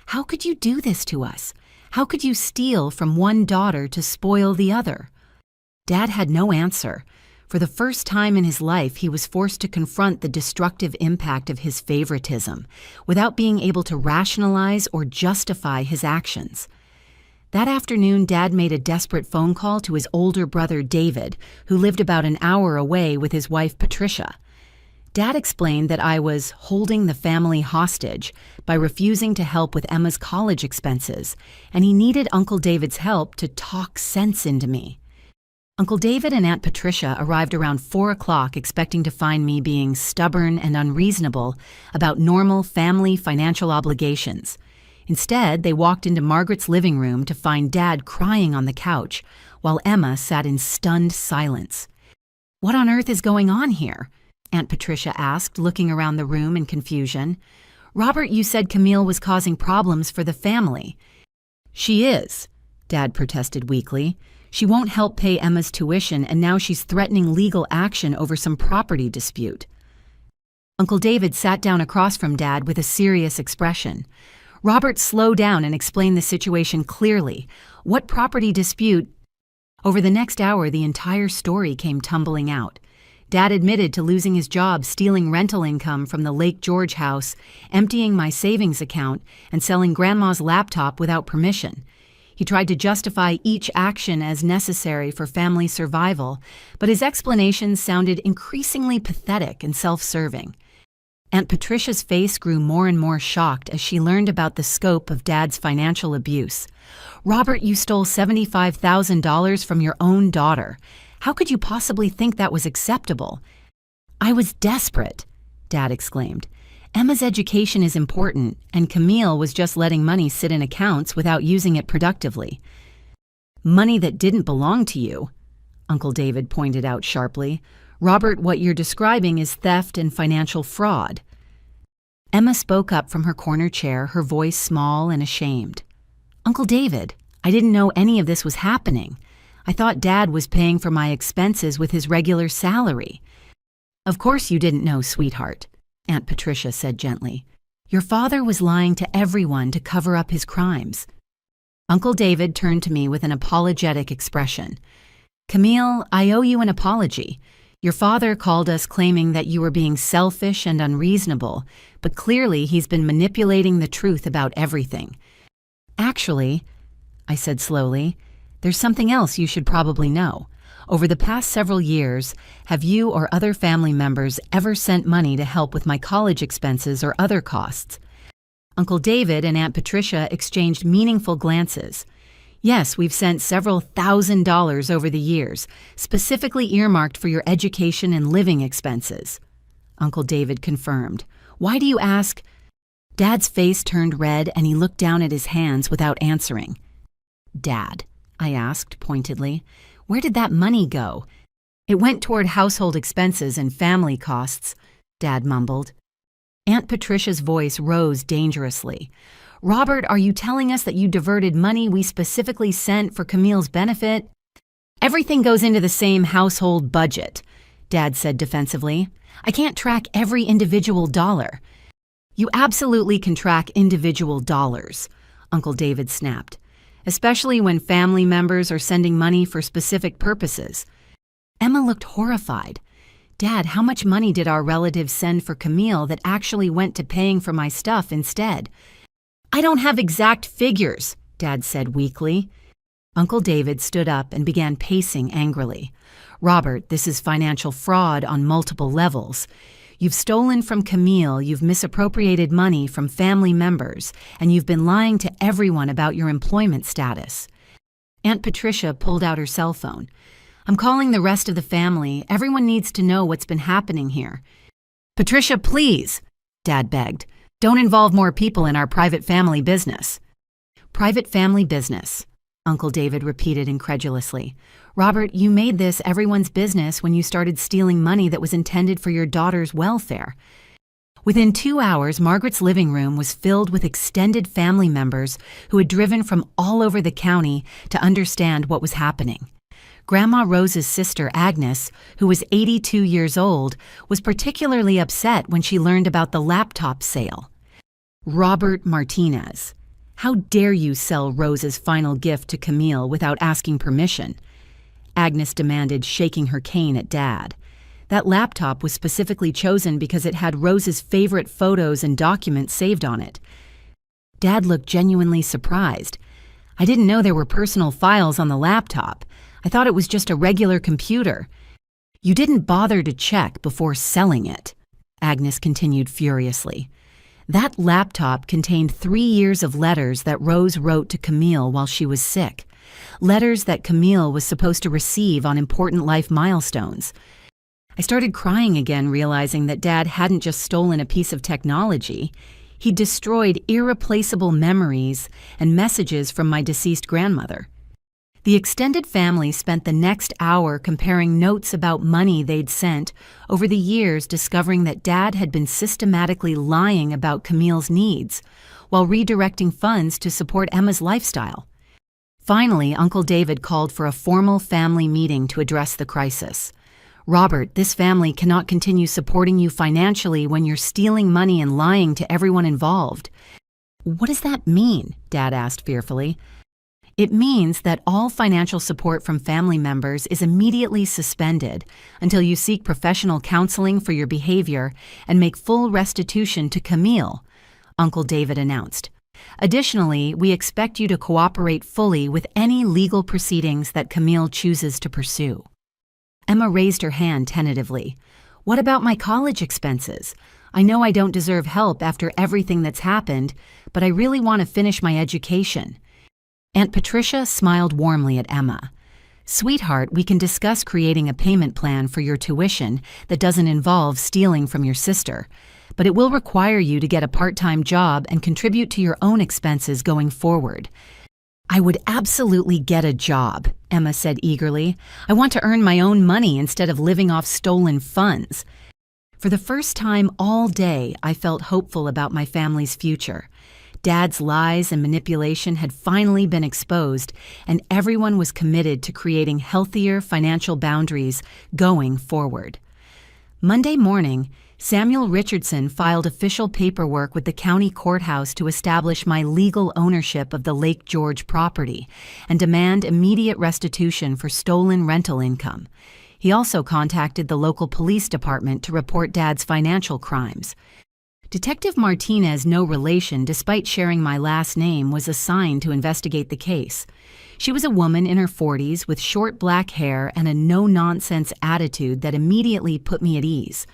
"How could you do this to us? How could you steal from one daughter to spoil the other?" Dad had no answer. For the first time in his life, he was forced to confront the destructive impact of his favoritism without being able to rationalize or justify his actions. That afternoon, Dad made a desperate phone call to his older brother, David, who lived about an hour away with his wife, Patricia. Dad explained that I was holding the family hostage by refusing to help with Emma's college expenses, and he needed Uncle David's help to talk sense into me. Uncle David and Aunt Patricia arrived around 4 o'clock expecting to find me being stubborn and unreasonable about normal family financial obligations. Instead, they walked into Margaret's living room to find Dad crying on the couch, while Emma sat in stunned silence. "What on earth is going on here?" Aunt Patricia asked, looking around the room in confusion. "Robert, you said Camille was causing problems for the family." "She is," Dad protested weakly. "She won't help pay Emma's tuition, and now she's threatening legal action over some property dispute." Uncle David sat down across from Dad with a serious expression. "Robert, slow down and explain the situation clearly. What property dispute?" Over the next hour, the entire story came tumbling out. Dad admitted to losing his job stealing rental income from the Lake George house, emptying my savings account, and selling Grandma's laptop without permission. He tried to justify each action as necessary for family survival, but his explanations sounded increasingly pathetic and self-serving. Aunt Patricia's face grew more and more shocked as she learned about the scope of Dad's financial abuse. "Robert, you stole $75,000 from your own daughter. How could you possibly think that was acceptable?" "I was desperate," Dad exclaimed. "Emma's education is important, and Camille was just letting money sit in accounts without using it productively." "Money that didn't belong to you," Uncle David pointed out sharply. "Robert, what you're describing is theft and financial fraud." Emma spoke up from her corner chair, her voice small and ashamed. "Uncle David, I didn't know any of this was happening. I thought Dad was paying for my expenses with his regular salary." "Of course you didn't know, sweetheart," Aunt Patricia said gently. "Your father was lying to everyone to cover up his crimes." Uncle David turned to me with an apologetic expression. "Camille, I owe you an apology. Your father called us claiming that you were being selfish and unreasonable, but clearly he's been manipulating the truth about everything." "Actually," I said slowly, "there's something else you should probably know. Over the past several years, have you or other family members ever sent money to help with my college expenses or other costs?" Uncle David and Aunt Patricia exchanged meaningful glances. "Yes, we've sent several $1,000s over the years, specifically earmarked for your education and living expenses," Uncle David confirmed. "Why do you ask?" Dad's face turned red and he looked down at his hands without answering. "Dad," I asked pointedly, "where did that money go?" "It went toward household expenses and family costs," Dad mumbled. Aunt Patricia's voice rose dangerously. "Robert, are you telling us that you diverted money we specifically sent for Camille's benefit?" "Everything goes into the same household budget," Dad said defensively. "I can't track every individual dollar." "You absolutely can track individual dollars," Uncle David snapped, "especially when family members are sending money for specific purposes." Emma looked horrified. "Dad, how much money did our relatives send for Camille that actually went to paying for my stuff instead?" "I don't have exact figures," Dad said weakly. Uncle David stood up and began pacing angrily. "Robert, this is financial fraud on multiple levels. You've stolen from Camille, you've misappropriated money from family members, and you've been lying to everyone about your employment status." Aunt Patricia pulled out her cell phone. "I'm calling the rest of the family. Everyone needs to know what's been happening here." "Patricia, please," Dad begged. "Don't involve more people in our private family business." "Private family business," Uncle David repeated incredulously. "Robert, you made this everyone's business when you started stealing money that was intended for your daughter's welfare." Within 2 hours, Margaret's living room was filled with extended family members who had driven from all over the county to understand what was happening. Grandma Rose's sister, Agnes, who was 82 years old, was particularly upset when she learned about the laptop sale. "Robert Martinez, how dare you sell Rose's final gift to Camille without asking permission?" Agnes demanded, shaking her cane at Dad. That laptop was specifically chosen because it had Rose's favorite photos and documents saved on it. Dad looked genuinely surprised. "I didn't know there were personal files on the laptop. I thought it was just a regular computer." "You didn't bother to check before selling it," Agnes continued furiously. "That laptop contained 3 years of letters that Rose wrote to Camille while she was sick. Letters that Camille was supposed to receive on important life milestones." I started crying again, realizing that Dad hadn't just stolen a piece of technology. He destroyed irreplaceable memories and messages from my deceased grandmother. The extended family spent the next hour comparing notes about money they'd sent over the years, discovering that Dad had been systematically lying about Camille's needs while redirecting funds to support Emma's lifestyle. Finally, Uncle David called for a formal family meeting to address the crisis. "Robert, this family cannot continue supporting you financially when you're stealing money and lying to everyone involved." "What does that mean?" Dad asked fearfully. "It means that all financial support from family members is immediately suspended until you seek professional counseling for your behavior and make full restitution to Camille," Uncle David announced. "Additionally, we expect you to cooperate fully with any legal proceedings that Camille chooses to pursue." Emma raised her hand tentatively. "What about my college expenses? I know I don't deserve help after everything that's happened, but I really want to finish my education." Aunt Patricia smiled warmly at Emma. "Sweetheart, we can discuss creating a payment plan for your tuition that doesn't involve stealing from your sister, but it will require you to get a part-time job and contribute to your own expenses going forward." "I would absolutely get a job," Emma said eagerly. "I want to earn my own money instead of living off stolen funds." For the first time all day, I felt hopeful about my family's future. Dad's lies and manipulation had finally been exposed, and everyone was committed to creating healthier financial boundaries going forward. Monday morning, Samuel Richardson filed official paperwork with the county courthouse to establish my legal ownership of the Lake George property and demand immediate restitution for stolen rental income. He also contacted the local police department to report Dad's financial crimes. Detective Martinez, no relation despite sharing my last name, was assigned to investigate the case. She was a woman in her 40s with short black hair and a no-nonsense attitude that immediately put me at ease.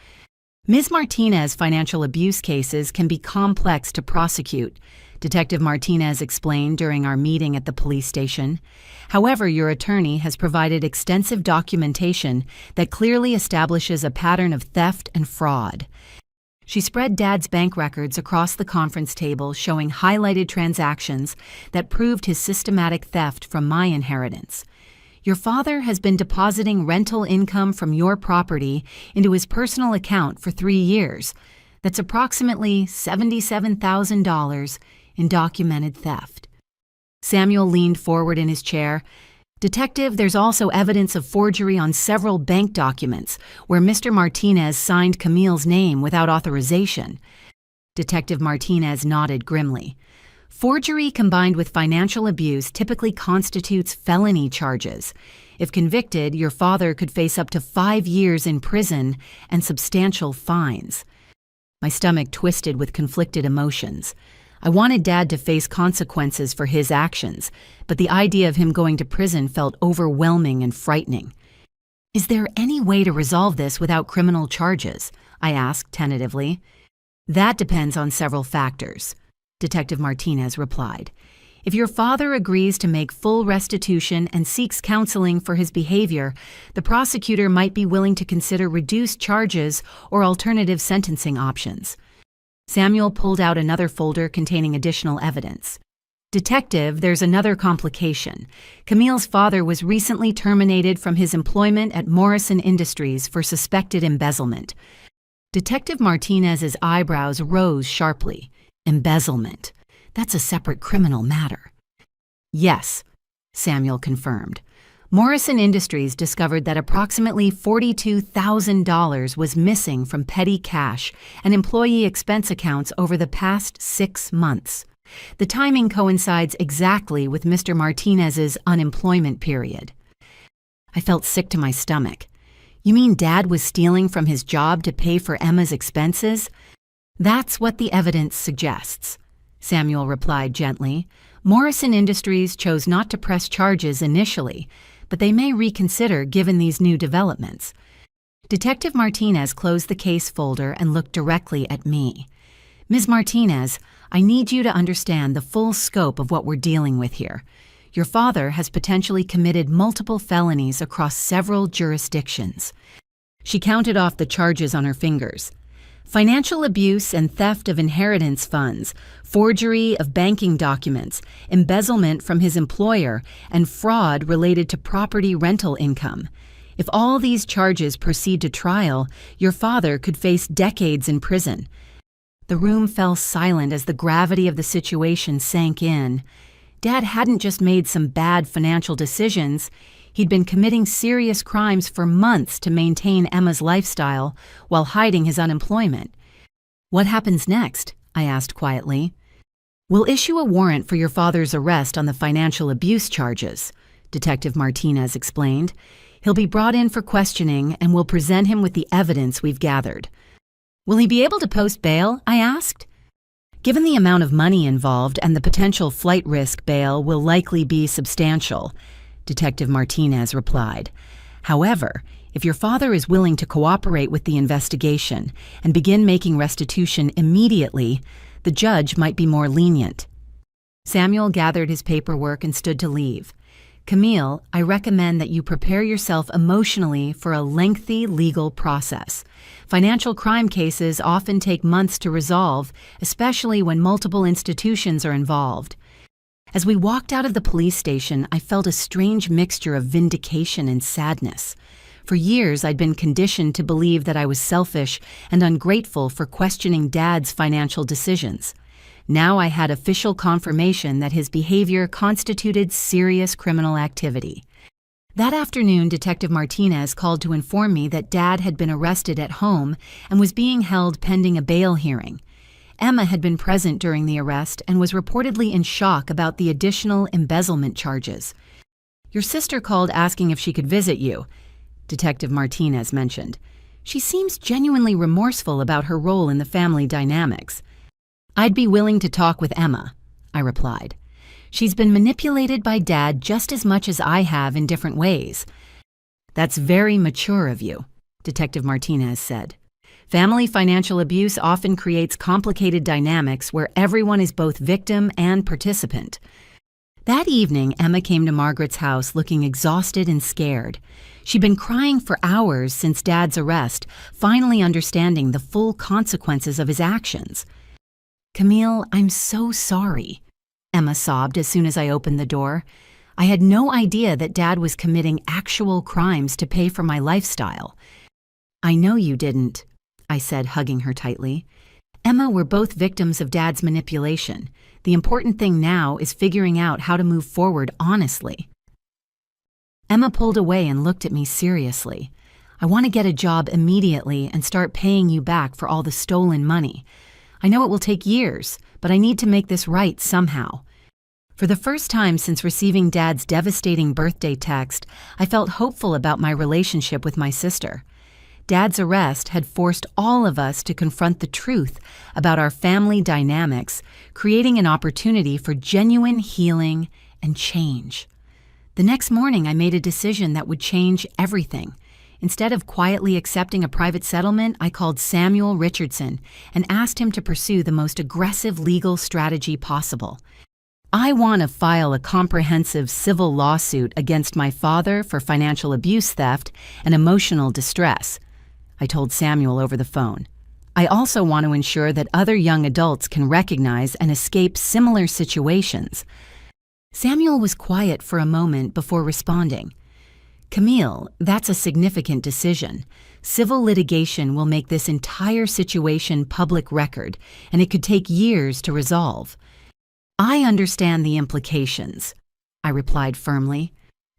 Ms. Martinez's financial abuse cases can be complex to prosecute, Detective Martinez explained during our meeting at the police station. However, your attorney has provided extensive documentation that clearly establishes a pattern of theft and fraud. She spread Dad's bank records across the conference table, showing highlighted transactions that proved his systematic theft from my inheritance. Your father has been depositing rental income from your property into his personal account for 3 years. That's approximately $77,000 in documented theft. Samuel leaned forward in his chair. "Detective, there's also evidence of forgery on several bank documents where Mr. Martinez signed Camille's name without authorization." Detective Martinez nodded grimly. "Forgery combined with financial abuse typically constitutes felony charges. If convicted, your father could face up to 5 years in prison and substantial fines." My stomach twisted with conflicted emotions. I wanted Dad to face consequences for his actions, but the idea of him going to prison felt overwhelming and frightening. "Is there any way to resolve this without criminal charges?" I asked tentatively. "That depends on several factors," Detective Martinez replied. "If your father agrees to make full restitution and seeks counseling for his behavior, the prosecutor might be willing to consider reduced charges or alternative sentencing options." Samuel pulled out another folder containing additional evidence. "Detective, there's another complication. Camille's father was recently terminated from his employment at Morrison Industries for suspected embezzlement." Detective Martinez's eyebrows rose sharply. "Embezzlement? That's a separate criminal matter." "Yes," Samuel confirmed. Morrison Industries discovered that approximately $42,000 was missing from petty cash and employee expense accounts over the past 6 months. The timing coincides exactly with Mr. Martinez's unemployment period. I felt sick to my stomach. "You mean Dad was stealing from his job to pay for Emma's expenses?" "That's what the evidence suggests," Samuel replied gently. "Morrison Industries chose not to press charges initially, but they may reconsider given these new developments." Detective Martinez closed the case folder and looked directly at me. "Ms. Martinez, I need you to understand the full scope of what we're dealing with here. Your father has potentially committed multiple felonies across several jurisdictions." She counted off the charges on her fingers. "Financial abuse and theft of inheritance funds, forgery of banking documents, embezzlement from his employer, and fraud related to property rental income. If all these charges proceed to trial, your father could face decades in prison." The room fell silent as the gravity of the situation sank in. Dad hadn't just made some bad financial decisions. He'd been committing serious crimes for months to maintain Emma's lifestyle while hiding his unemployment. "What happens next?" I asked quietly. "We'll issue a warrant for your father's arrest on the financial abuse charges," Detective Martinez explained. "He'll be brought in for questioning and we'll present him with the evidence we've gathered." "Will he be able to post bail?" I asked. "Given the amount of money involved and the potential flight risk, bail will likely be substantial," Detective Martinez replied. "However, If your father is willing to cooperate with the investigation and begin making restitution immediately, the judge might be more lenient. Samuel gathered his paperwork and stood to leave. Camille, I recommend that you prepare yourself emotionally for a lengthy legal process. Financial crime cases often take months to resolve, especially when multiple institutions are involved. As we walked out of the police station, I felt a strange mixture of vindication and sadness. For years, I'd been conditioned to believe that I was selfish and ungrateful for questioning Dad's financial decisions. Now I had official confirmation that his behavior constituted serious criminal activity. That afternoon, Detective Martinez called to inform me that Dad had been arrested at home and was being held pending a bail hearing. Emma had been present during the arrest and was reportedly in shock about the additional embezzlement charges. "Your sister called asking if she could visit you," Detective Martinez mentioned. "She seems genuinely remorseful about her role in the family dynamics." "I'd be willing to talk with Emma," I replied. "She's been manipulated by Dad just as much as I have in different ways." "That's very mature of you," Detective Martinez said. "Family financial abuse often creates complicated dynamics where everyone is both victim and participant." That evening, Emma came to Margaret's house looking exhausted and scared. She'd been crying for hours since Dad's arrest, finally understanding the full consequences of his actions. "Camille, I'm so sorry," Emma sobbed as soon as I opened the door. "I had no idea that Dad was committing actual crimes to pay for my lifestyle." "I know you didn't," I said, hugging her tightly. "Emma, we're both victims of Dad's manipulation. The important thing now is figuring out how to move forward honestly." Emma pulled away and looked at me seriously. "I want to get a job immediately and start paying you back for all the stolen money. I know it will take years, but I need to make this right somehow." For the first time since receiving Dad's devastating birthday text, I felt hopeful about my relationship with my sister. Dad's arrest had forced all of us to confront the truth about our family dynamics, creating an opportunity for genuine healing and change. The next morning, I made a decision that would change everything. Instead of quietly accepting a private settlement, I called Samuel Richardson and asked him to pursue the most aggressive legal strategy possible. "I want to file a comprehensive civil lawsuit against my father for financial abuse, theft, and emotional distress," I told Samuel over the phone. "I also want to ensure that other young adults can recognize and escape similar situations." Samuel was quiet for a moment before responding. "Camille, that's a significant decision. Civil litigation will make this entire situation public record, and it could take years to resolve." "I understand the implications," I replied firmly.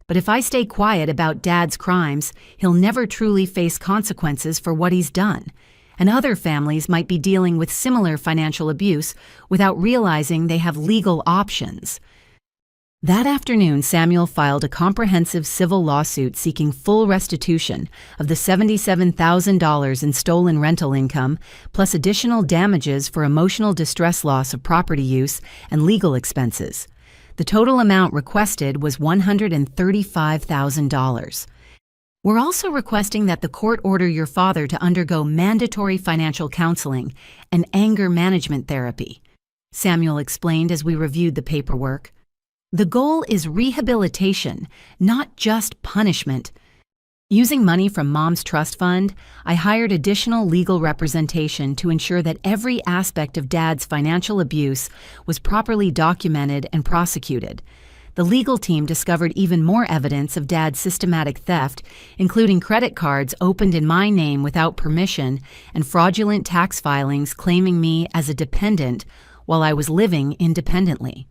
"But if I stay quiet about Dad's crimes, he'll never truly face consequences for what he's done. And other families might be dealing with similar financial abuse without realizing they have legal options." That afternoon, Samuel filed a comprehensive civil lawsuit seeking full restitution of the $77,000 in stolen rental income, plus additional damages for emotional distress loss of property use and legal expenses. The total amount requested was $135,000. "We're also requesting that the court order your father to undergo mandatory financial counseling and anger management therapy," Samuel explained as we reviewed the paperwork. "The goal is rehabilitation, not just punishment." Using money from Mom's trust fund, I hired additional legal representation to ensure that every aspect of Dad's financial abuse was properly documented and prosecuted. The legal team discovered even more evidence of Dad's systematic theft, including credit cards opened in my name without permission and fraudulent tax filings claiming me as a dependent while I was living independently.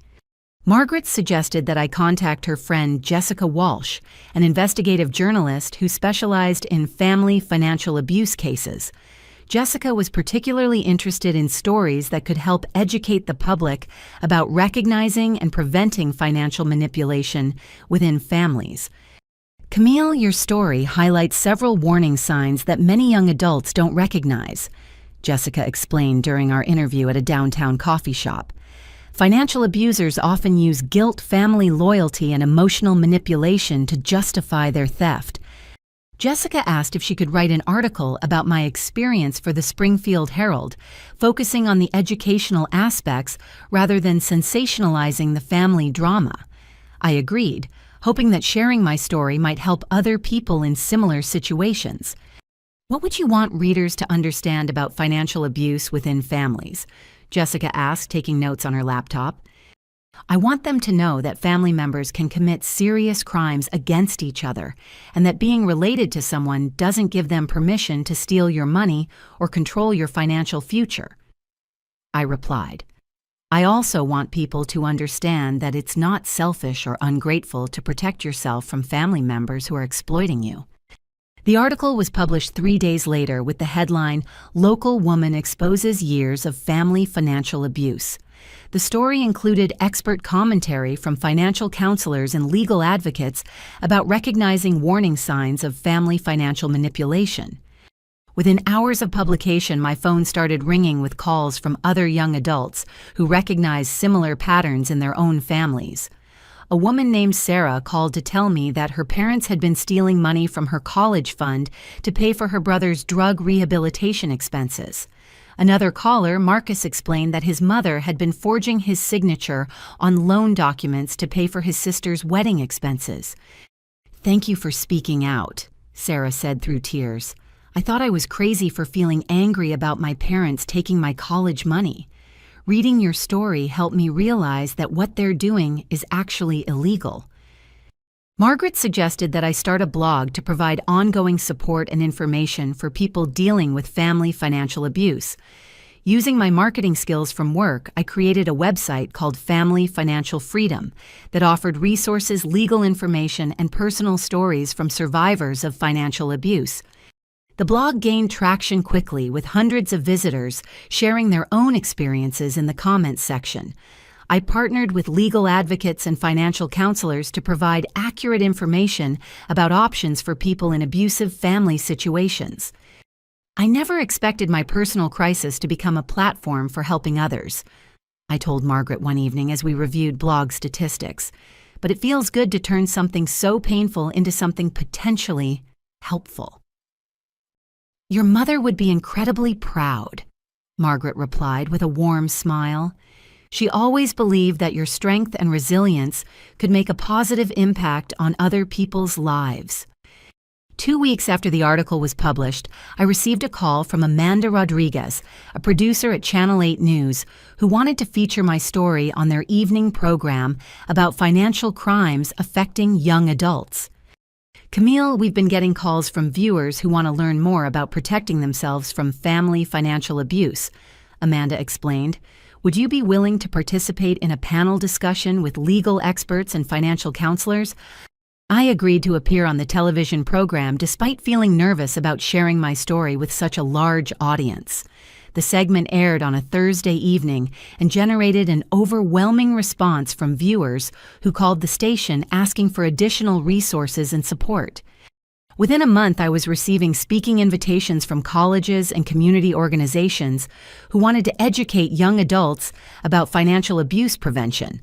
Margaret suggested that I contact her friend Jessica Walsh, an investigative journalist who specialized in family financial abuse cases. Jessica was particularly interested in stories that could help educate the public about recognizing and preventing financial manipulation within families. "Camille, your story highlights several warning signs that many young adults don't recognize," Jessica explained during our interview at a downtown coffee shop. "Financial abusers often use guilt, family loyalty, and emotional manipulation to justify their theft." Jessica asked if she could write an article about my experience for the Springfield Herald, focusing on the educational aspects rather than sensationalizing the family drama. I agreed, hoping that sharing my story might help other people in similar situations. What would you want readers to understand about financial abuse within families? Jessica asked, taking notes on her laptop. I want them to know that family members can commit serious crimes against each other, and that being related to someone doesn't give them permission to steal your money or control your financial future. I replied, I also want people to understand that it's not selfish or ungrateful to protect yourself from family members who are exploiting you. The article was published 3 days later with the headline, "Local Woman Exposes Years of Family Financial Abuse." The story included expert commentary from financial counselors and legal advocates about recognizing warning signs of family financial manipulation. Within hours of publication, my phone started ringing with calls from other young adults who recognized similar patterns in their own families. A woman named Sarah called to tell me that her parents had been stealing money from her college fund to pay for her brother's drug rehabilitation expenses. Another caller, Marcus, explained that his mother had been forging his signature on loan documents to pay for his sister's wedding expenses. "Thank you for speaking out," Sarah said through tears. "I thought I was crazy for feeling angry about my parents taking my college money. Reading your story helped me realize that what they're doing is actually illegal." Margaret suggested that I start a blog to provide ongoing support and information for people dealing with family financial abuse. Using my marketing skills from work, I created a website called Family Financial Freedom that offered resources, legal information, and personal stories from survivors of financial abuse. The blog gained traction quickly, with hundreds of visitors sharing their own experiences in the comments section. I partnered with legal advocates and financial counselors to provide accurate information about options for people in abusive family situations. I never expected my personal crisis to become a platform for helping others, I told Margaret one evening as we reviewed blog statistics. But it feels good to turn something so painful into something potentially helpful. "Your mother would be incredibly proud," Margaret replied with a warm smile. "She always believed that your strength and resilience could make a positive impact on other people's lives." 2 weeks after the article was published, I received a call from Amanda Rodriguez, a producer at Channel 8 News, who wanted to feature my story on their evening program about financial crimes affecting young adults. "Camille, we've been getting calls from viewers who want to learn more about protecting themselves from family financial abuse," Amanda explained. "Would you be willing to participate in a panel discussion with legal experts and financial counselors?" I agreed to appear on the television program despite feeling nervous about sharing my story with such a large audience. The segment aired on a Thursday evening and generated an overwhelming response from viewers who called the station asking for additional resources and support. Within a month, I was receiving speaking invitations from colleges and community organizations who wanted to educate young adults about financial abuse prevention.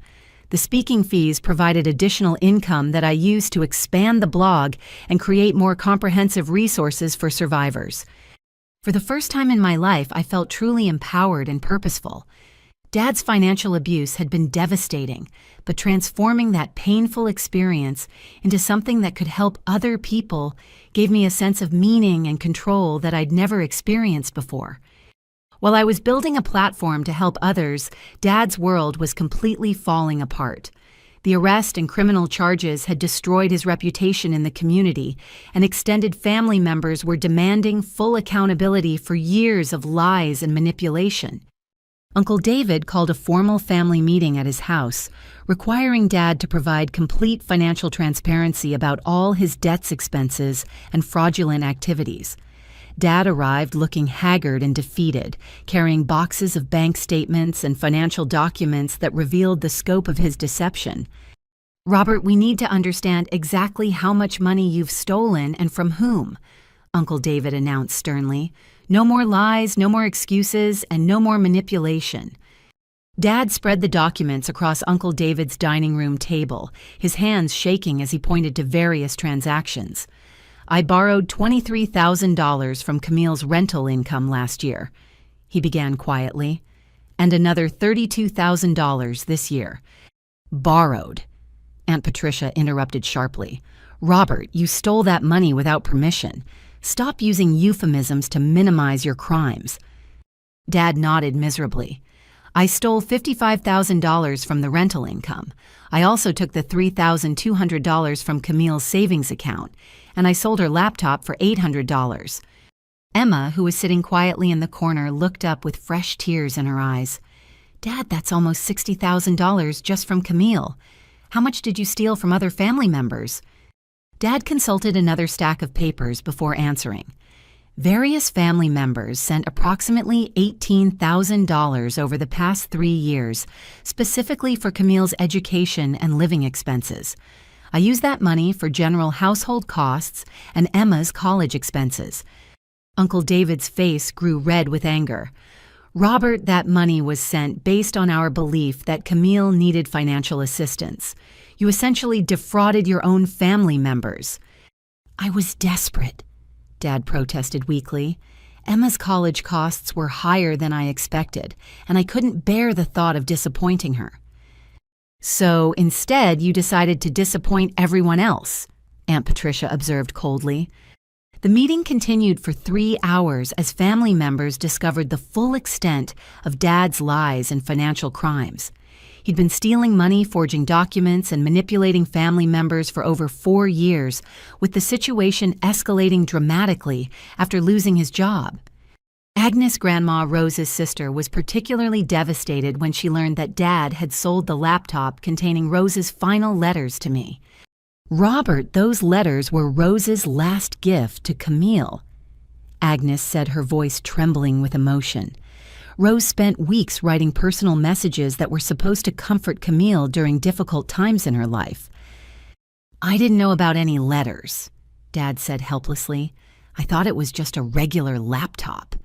The speaking fees provided additional income that I used to expand the blog and create more comprehensive resources for survivors. For the first time in my life, I felt truly empowered and purposeful. Dad's financial abuse had been devastating, but transforming that painful experience into something that could help other people gave me a sense of meaning and control that I'd never experienced before. While I was building a platform to help others, Dad's world was completely falling apart. The arrest and criminal charges had destroyed his reputation in the community, and extended family members were demanding full accountability for years of lies and manipulation. Uncle David called a formal family meeting at his house, requiring Dad to provide complete financial transparency about all his debts, expenses, and fraudulent activities. Dad arrived looking haggard and defeated, carrying boxes of bank statements and financial documents that revealed the scope of his deception. "Robert, we need to understand exactly how much money you've stolen and from whom," Uncle David announced sternly. "No more lies, no more excuses, and no more manipulation." Dad spread the documents across Uncle David's dining room table, his hands shaking as he pointed to various transactions. I borrowed $23,000 from Camille's rental income last year, he began quietly, and another $32,000 this year. Borrowed, Aunt Patricia interrupted sharply. Robert, you stole that money without permission. Stop using euphemisms to minimize your crimes. Dad nodded miserably. I stole $55,000 from the rental income. I also took the $3,200 from Camille's savings account, and I sold her laptop for $800. Emma, who was sitting quietly in the corner, looked up with fresh tears in her eyes. Dad, that's almost $60,000 just from Camille. How much did you steal from other family members? Dad consulted another stack of papers before answering. Various family members sent approximately $18,000 over the past 3 years, specifically for Camille's education and living expenses. I used that money for general household costs and Emma's college expenses. Uncle David's face grew red with anger. Robert, that money was sent based on our belief that Camille needed financial assistance. You essentially defrauded your own family members. I was desperate, Dad protested weakly. Emma's college costs were higher than I expected, and I couldn't bear the thought of disappointing her. So instead, you decided to disappoint everyone else, Aunt Patricia observed coldly. The meeting continued for 3 hours as family members discovered the full extent of Dad's lies and financial crimes. He'd been stealing money, forging documents, and manipulating family members for over 4 years, with the situation escalating dramatically after losing his job. Agnes' grandma, Rose's sister, was particularly devastated when she learned that Dad had sold the laptop containing Rose's final letters to me. Robert, those letters were Rose's last gift to Camille, Agnes said, her voice trembling with emotion. Rose spent weeks writing personal messages that were supposed to comfort Camille during difficult times in her life. I didn't know about any letters, Dad said helplessly. I thought it was just a regular laptop.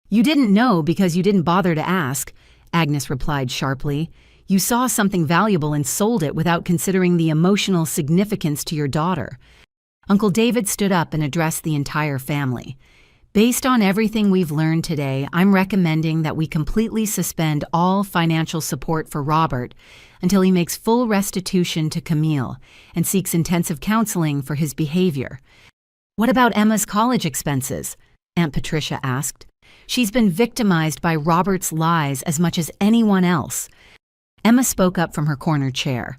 You didn't know because you didn't bother to ask, Agnes replied sharply. You saw something valuable and sold it without considering the emotional significance to your daughter. Uncle David stood up and addressed the entire family. Based on everything we've learned today, I'm recommending that we completely suspend all financial support for Robert until he makes full restitution to Camille and seeks intensive counseling for his behavior. What about Emma's college expenses? Aunt Patricia asked. She's been victimized by Robert's lies as much as anyone else. Emma spoke up from her corner chair.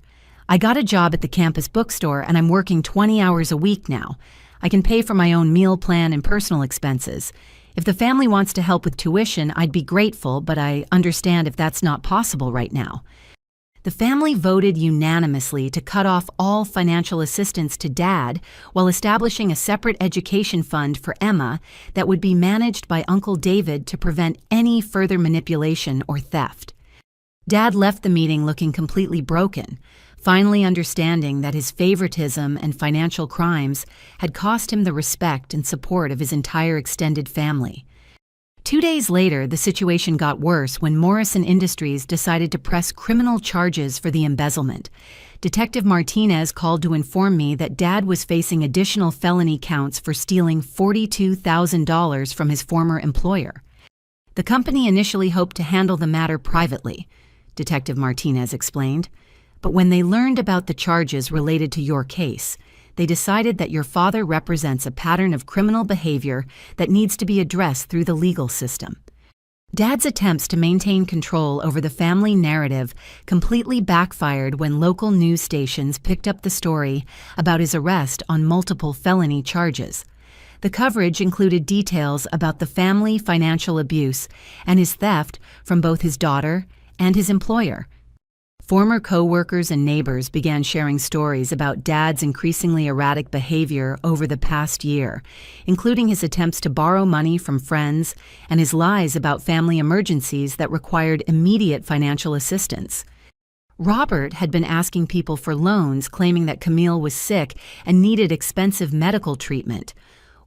I got a job at the campus bookstore and I'm working 20 hours a week now. I can pay for my own meal plan and personal expenses. If the family wants to help with tuition, I'd be grateful, but I understand if that's not possible right now. The family voted unanimously to cut off all financial assistance to Dad while establishing a separate education fund for Emma that would be managed by Uncle David to prevent any further manipulation or theft. Dad left the meeting looking completely broken, finally understanding that his favoritism and financial crimes had cost him the respect and support of his entire extended family. 2 days later, the situation got worse when Morrison Industries decided to press criminal charges for the embezzlement. Detective Martinez called to inform me that Dad was facing additional felony counts for stealing $42,000 from his former employer. The company initially hoped to handle the matter privately, Detective Martinez explained. But when they learned about the charges related to your case, they decided that your father represents a pattern of criminal behavior that needs to be addressed through the legal system. Dad's attempts to maintain control over the family narrative completely backfired when local news stations picked up the story about his arrest on multiple felony charges. The coverage included details about the family financial abuse and his theft from both his daughter and his employer. Former co-workers and neighbors began sharing stories about Dad's increasingly erratic behavior over the past year, including his attempts to borrow money from friends and his lies about family emergencies that required immediate financial assistance. Robert had been asking people for loans, claiming that Camille was sick and needed expensive medical treatment.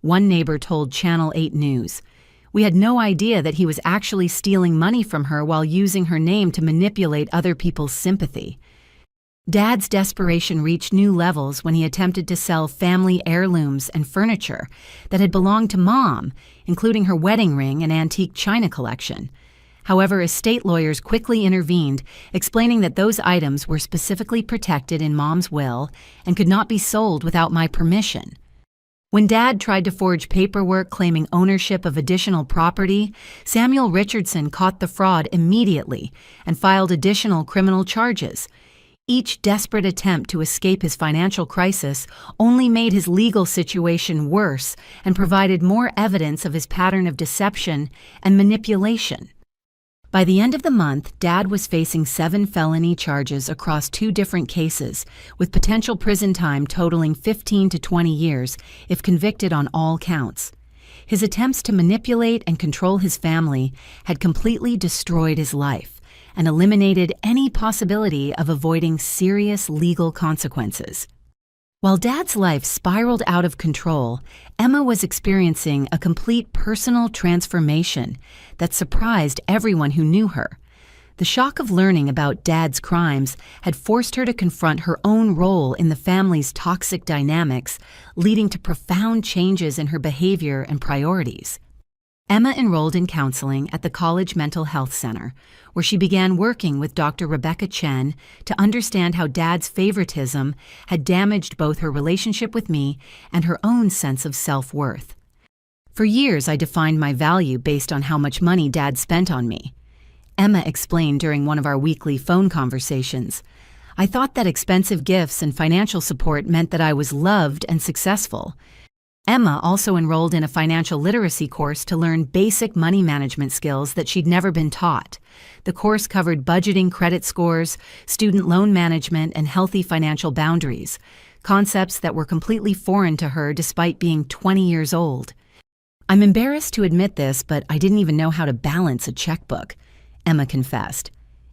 One neighbor told Channel 8 News, "We had no idea that he was actually stealing money from her while using her name to manipulate other people's sympathy." Dad's desperation reached new levels when he attempted to sell family heirlooms and furniture that had belonged to Mom, including her wedding ring and antique china collection. However, estate lawyers quickly intervened, explaining that those items were specifically protected in Mom's will and could not be sold without my permission. When Dad tried to forge paperwork claiming ownership of additional property, Samuel Richardson caught the fraud immediately and filed additional criminal charges. Each desperate attempt to escape his financial crisis only made his legal situation worse and provided more evidence of his pattern of deception and manipulation. By the end of the month, Dad was facing 7 felony charges across 2 different cases, with potential prison time totaling 15 to 20 years if convicted on all counts. His attempts to manipulate and control his family had completely destroyed his life and eliminated any possibility of avoiding serious legal consequences. While Dad's life spiraled out of control, Emma was experiencing a complete personal transformation that surprised everyone who knew her. The shock of learning about Dad's crimes had forced her to confront her own role in the family's toxic dynamics, leading to profound changes in her behavior and priorities. Emma enrolled in counseling at the College Mental Health Center, where she began working with Dr. Rebecca Chen to understand how Dad's favoritism had damaged both her relationship with me and her own sense of self-worth. For years, I defined my value based on how much money Dad spent on me. Emma explained during one of our weekly phone conversations. I thought that expensive gifts and financial support meant that I was loved and successful. Emma also enrolled in a financial literacy course to learn basic money management skills that she'd never been taught. The course covered budgeting, credit scores, student loan management, and healthy financial boundaries, concepts that were completely foreign to her despite being 20 years old. I'm embarrassed to admit this, but I didn't even know how to balance a checkbook, Emma confessed.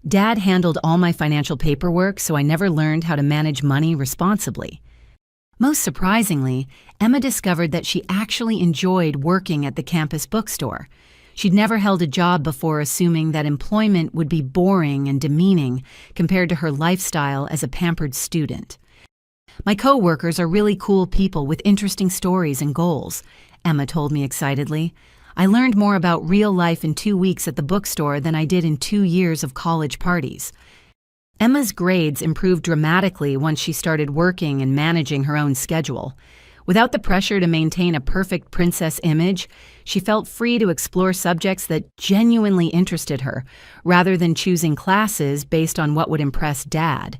Dad handled all my financial paperwork, so I never learned how to manage money responsibly. Most surprisingly, Emma discovered that she actually enjoyed working at the campus bookstore. She'd never held a job before, assuming that employment would be boring and demeaning compared to her lifestyle as a pampered student. My co-workers are really cool people with interesting stories and goals, Emma told me excitedly. I learned more about real life in 2 weeks at the bookstore than I did in 2 years of college parties. Emma's grades improved dramatically once she started working and managing her own schedule. Without the pressure to maintain a perfect princess image, she felt free to explore subjects that genuinely interested her, rather than choosing classes based on what would impress Dad.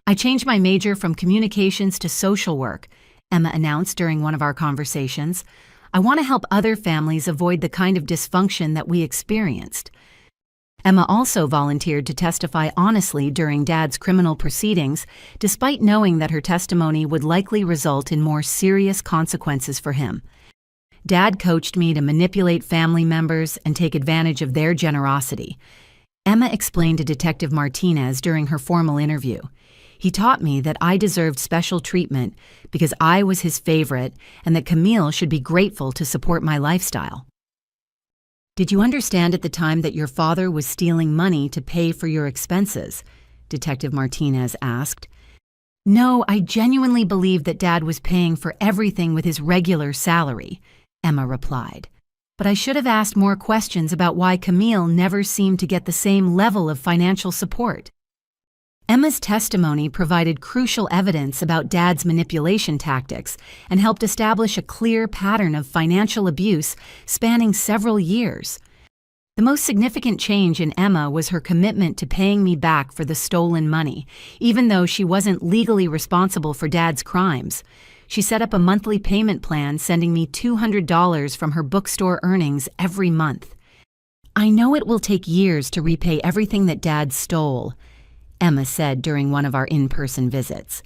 I changed my major from communications to social work, Emma announced during one of our conversations. I want to help other families avoid the kind of dysfunction that we experienced. Emma also volunteered to testify honestly during Dad's criminal proceedings, despite knowing that her testimony would likely result in more serious consequences for him. Dad coached me to manipulate family members and take advantage of their generosity. Emma explained to Detective Martinez during her formal interview. He taught me that I deserved special treatment because I was his favorite and that Camille should be grateful to support my lifestyle. Did you understand at the time that your father was stealing money to pay for your expenses? Detective Martinez asked. No, I genuinely believed that Dad was paying for everything with his regular salary, Emma replied. But I should have asked more questions about why Camille never seemed to get the same level of financial support. Emma's testimony provided crucial evidence about Dad's manipulation tactics and helped establish a clear pattern of financial abuse spanning several years. The most significant change in Emma was her commitment to paying me back for the stolen money, even though she wasn't legally responsible for Dad's crimes. She set up a monthly payment plan, sending me $200 from her bookstore earnings every month. I know it will take years to repay everything that Dad stole, Emma said during one of our in-person visits.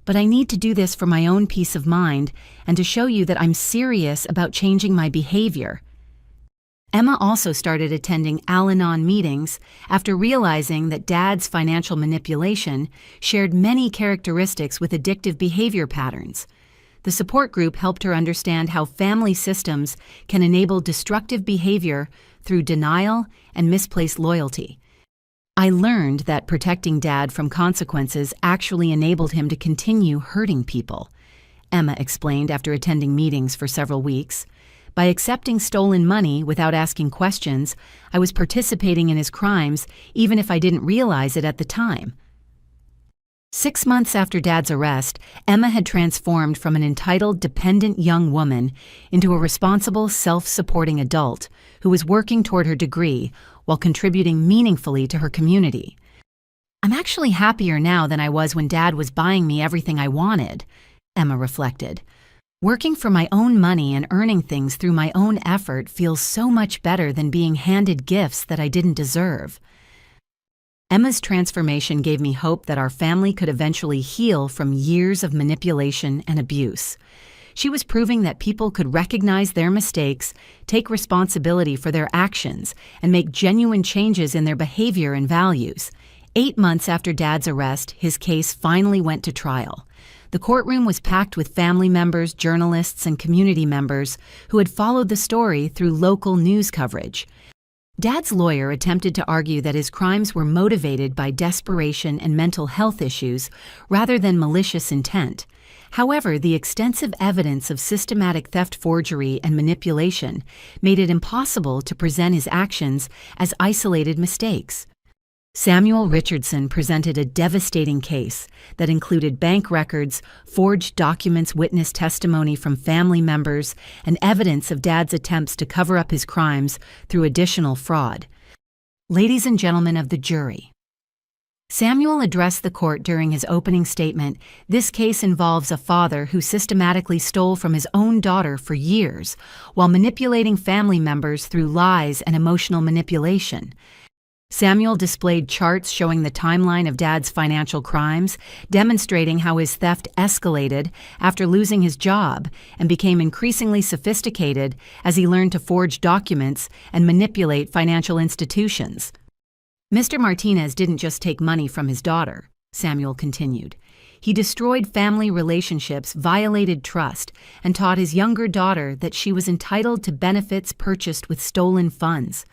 But I need to do this for my own peace of mind and to show you that I'm serious about changing my behavior. Emma also started attending Al-Anon meetings after realizing that Dad's financial manipulation shared many characteristics with addictive behavior patterns. The support group helped her understand how family systems can enable destructive behavior through denial and misplaced loyalty. I learned that protecting Dad from consequences actually enabled him to continue hurting people, Emma explained after attending meetings for several weeks. By accepting stolen money without asking questions, I was participating in his crimes even if I didn't realize it at the time. 6 months after Dad's arrest, Emma had transformed from an entitled, dependent young woman into a responsible, self-supporting adult who was working toward her degree while contributing meaningfully to her community. I'm actually happier now than I was when Dad was buying me everything I wanted, Emma reflected. Working for my own money and earning things through my own effort feels so much better than being handed gifts that I didn't deserve. Emma's transformation gave me hope that our family could eventually heal from years of manipulation and abuse. She was proving that people could recognize their mistakes, take responsibility for their actions, and make genuine changes in their behavior and values. 8 months after Dad's arrest, his case finally went to trial. The courtroom was packed with family members, journalists, and community members who had followed the story through local news coverage. Dad's lawyer attempted to argue that his crimes were motivated by desperation and mental health issues rather than malicious intent. However, the extensive evidence of systematic theft, forgery, and manipulation made it impossible to present his actions as isolated mistakes. Samuel Richardson presented a devastating case that included bank records, forged documents, witness testimony from family members, and evidence of Dad's attempts to cover up his crimes through additional fraud. Ladies and gentlemen of the jury, Samuel addressed the court during his opening statement. This case involves a father who systematically stole from his own daughter for years while manipulating family members through lies and emotional manipulation. Samuel displayed charts showing the timeline of Dad's financial crimes, demonstrating how his theft escalated after losing his job and became increasingly sophisticated as he learned to forge documents and manipulate financial institutions. Mr. Martinez didn't just take money from his daughter, Samuel continued. He destroyed family relationships, violated trust, and taught his younger daughter that she was entitled to benefits purchased with stolen funds.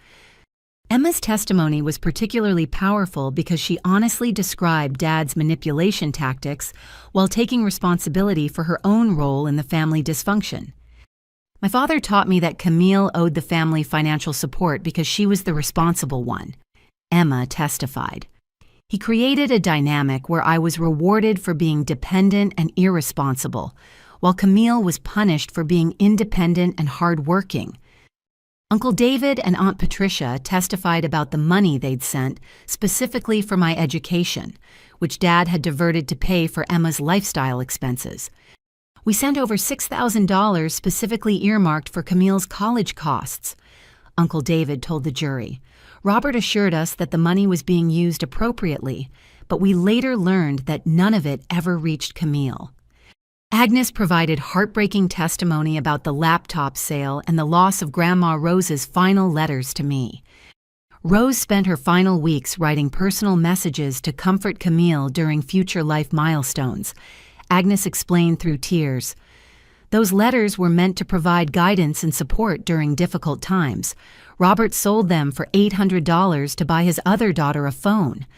Emma's testimony was particularly powerful because she honestly described Dad's manipulation tactics while taking responsibility for her own role in the family dysfunction. My father taught me that Camille owed the family financial support because she was the responsible one, Emma testified. He created a dynamic where I was rewarded for being dependent and irresponsible, while Camille was punished for being independent and hardworking. Uncle David and Aunt Patricia testified about the money they'd sent specifically for my education, which Dad had diverted to pay for Emma's lifestyle expenses. We sent over $6,000 specifically earmarked for Camille's college costs, Uncle David told the jury. Robert assured us that the money was being used appropriately, but we later learned that none of it ever reached Camille. Agnes provided heartbreaking testimony about the laptop sale and the loss of Grandma Rose's final letters to me. Rose spent her final weeks writing personal messages to comfort Camille during future life milestones. Agnes explained through tears. Those letters were meant to provide guidance and support during difficult times. Robert sold them for $800 to buy his other daughter a phone.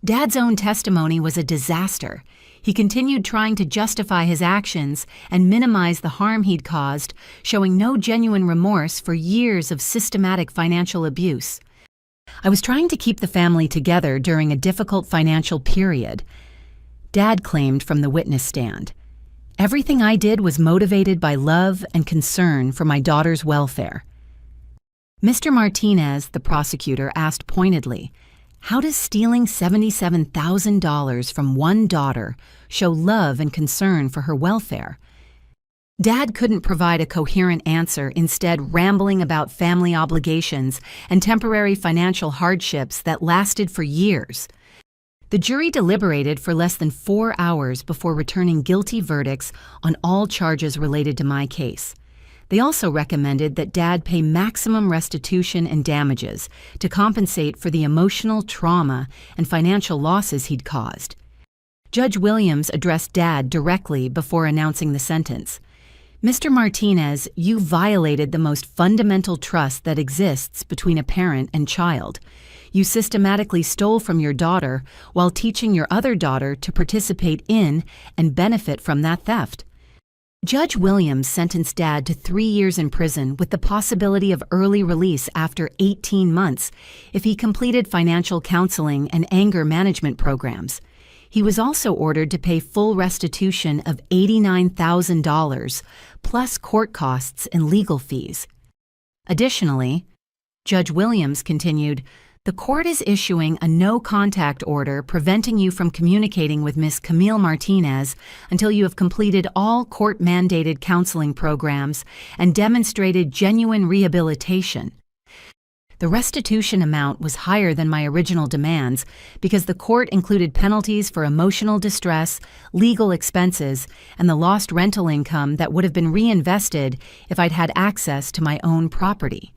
Dad's own testimony was a disaster. He continued trying to justify his actions and minimize the harm he'd caused, showing no genuine remorse for years of systematic financial abuse. I was trying to keep the family together during a difficult financial period, Dad claimed from the witness stand. Everything I did was motivated by love and concern for my daughter's welfare. Mr. Martinez, the prosecutor, asked pointedly, how does stealing $77,000 from one daughter show love and concern for her welfare? Dad couldn't provide a coherent answer, instead rambling about family obligations and temporary financial hardships that lasted for years. The jury deliberated for less than 4 hours before returning guilty verdicts on all charges related to my case. They also recommended that Dad pay maximum restitution and damages to compensate for the emotional trauma and financial losses he'd caused. Judge Williams addressed Dad directly before announcing the sentence. Mr. Martinez, you violated the most fundamental trust that exists between a parent and child. You systematically stole from your daughter while teaching your other daughter to participate in and benefit from that theft. Judge Williams sentenced Dad to 3 years in prison with the possibility of early release after 18 months if he completed financial counseling and anger management programs. He was also ordered to pay full restitution of $89,000, plus court costs and legal fees. Additionally, Judge Williams continued, "The court is issuing a no-contact order preventing you from communicating with Ms. Camille Martinez until you have completed all court-mandated counseling programs and demonstrated genuine rehabilitation." The restitution amount was higher than my original demands because the court included penalties for emotional distress, legal expenses, and the lost rental income that would have been reinvested if I'd had access to my own property.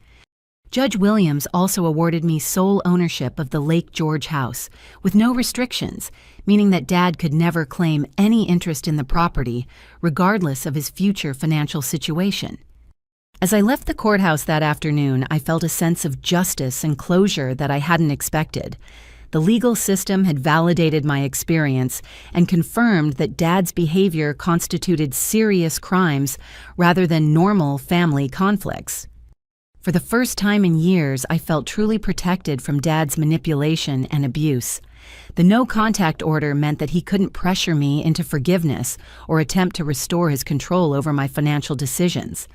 Judge Williams also awarded me sole ownership of the Lake George house, with no restrictions, meaning that Dad could never claim any interest in the property, regardless of his future financial situation. As I left the courthouse that afternoon, I felt a sense of justice and closure that I hadn't expected. The legal system had validated my experience and confirmed that Dad's behavior constituted serious crimes rather than normal family conflicts. For the first time in years, I felt truly protected from Dad's manipulation and abuse. The no-contact order meant that he couldn't pressure me into forgiveness or attempt to restore his control over my financial decisions.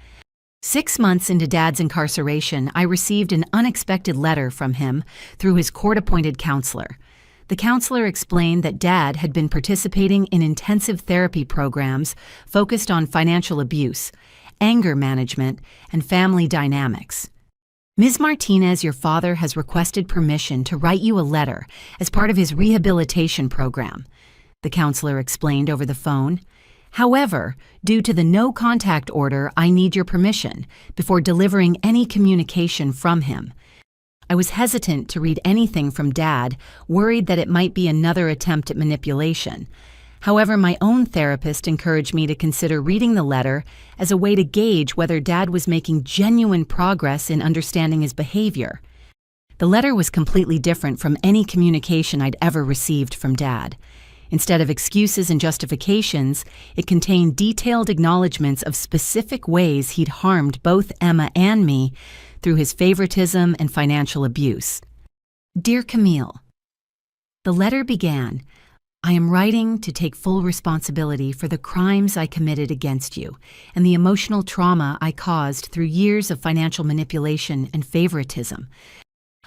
6 months into Dad's incarceration, I received an unexpected letter from him through his court-appointed counselor. The counselor explained that Dad had been participating in intensive therapy programs focused on financial abuse, anger management, and family dynamics. "Ms. Martinez, your father has requested permission to write you a letter as part of his rehabilitation program," the counselor explained over the phone. "However, due to the no-contact order, I need your permission before delivering any communication from him." I was hesitant to read anything from Dad, worried that it might be another attempt at manipulation. However, my own therapist encouraged me to consider reading the letter as a way to gauge whether Dad was making genuine progress in understanding his behavior. The letter was completely different from any communication I'd ever received from Dad. Instead of excuses and justifications, it contained detailed acknowledgments of specific ways he'd harmed both Emma and me through his favoritism and financial abuse. "Dear Camille," the letter began, "I am writing to take full responsibility for the crimes I committed against you and the emotional trauma I caused through years of financial manipulation and favoritism.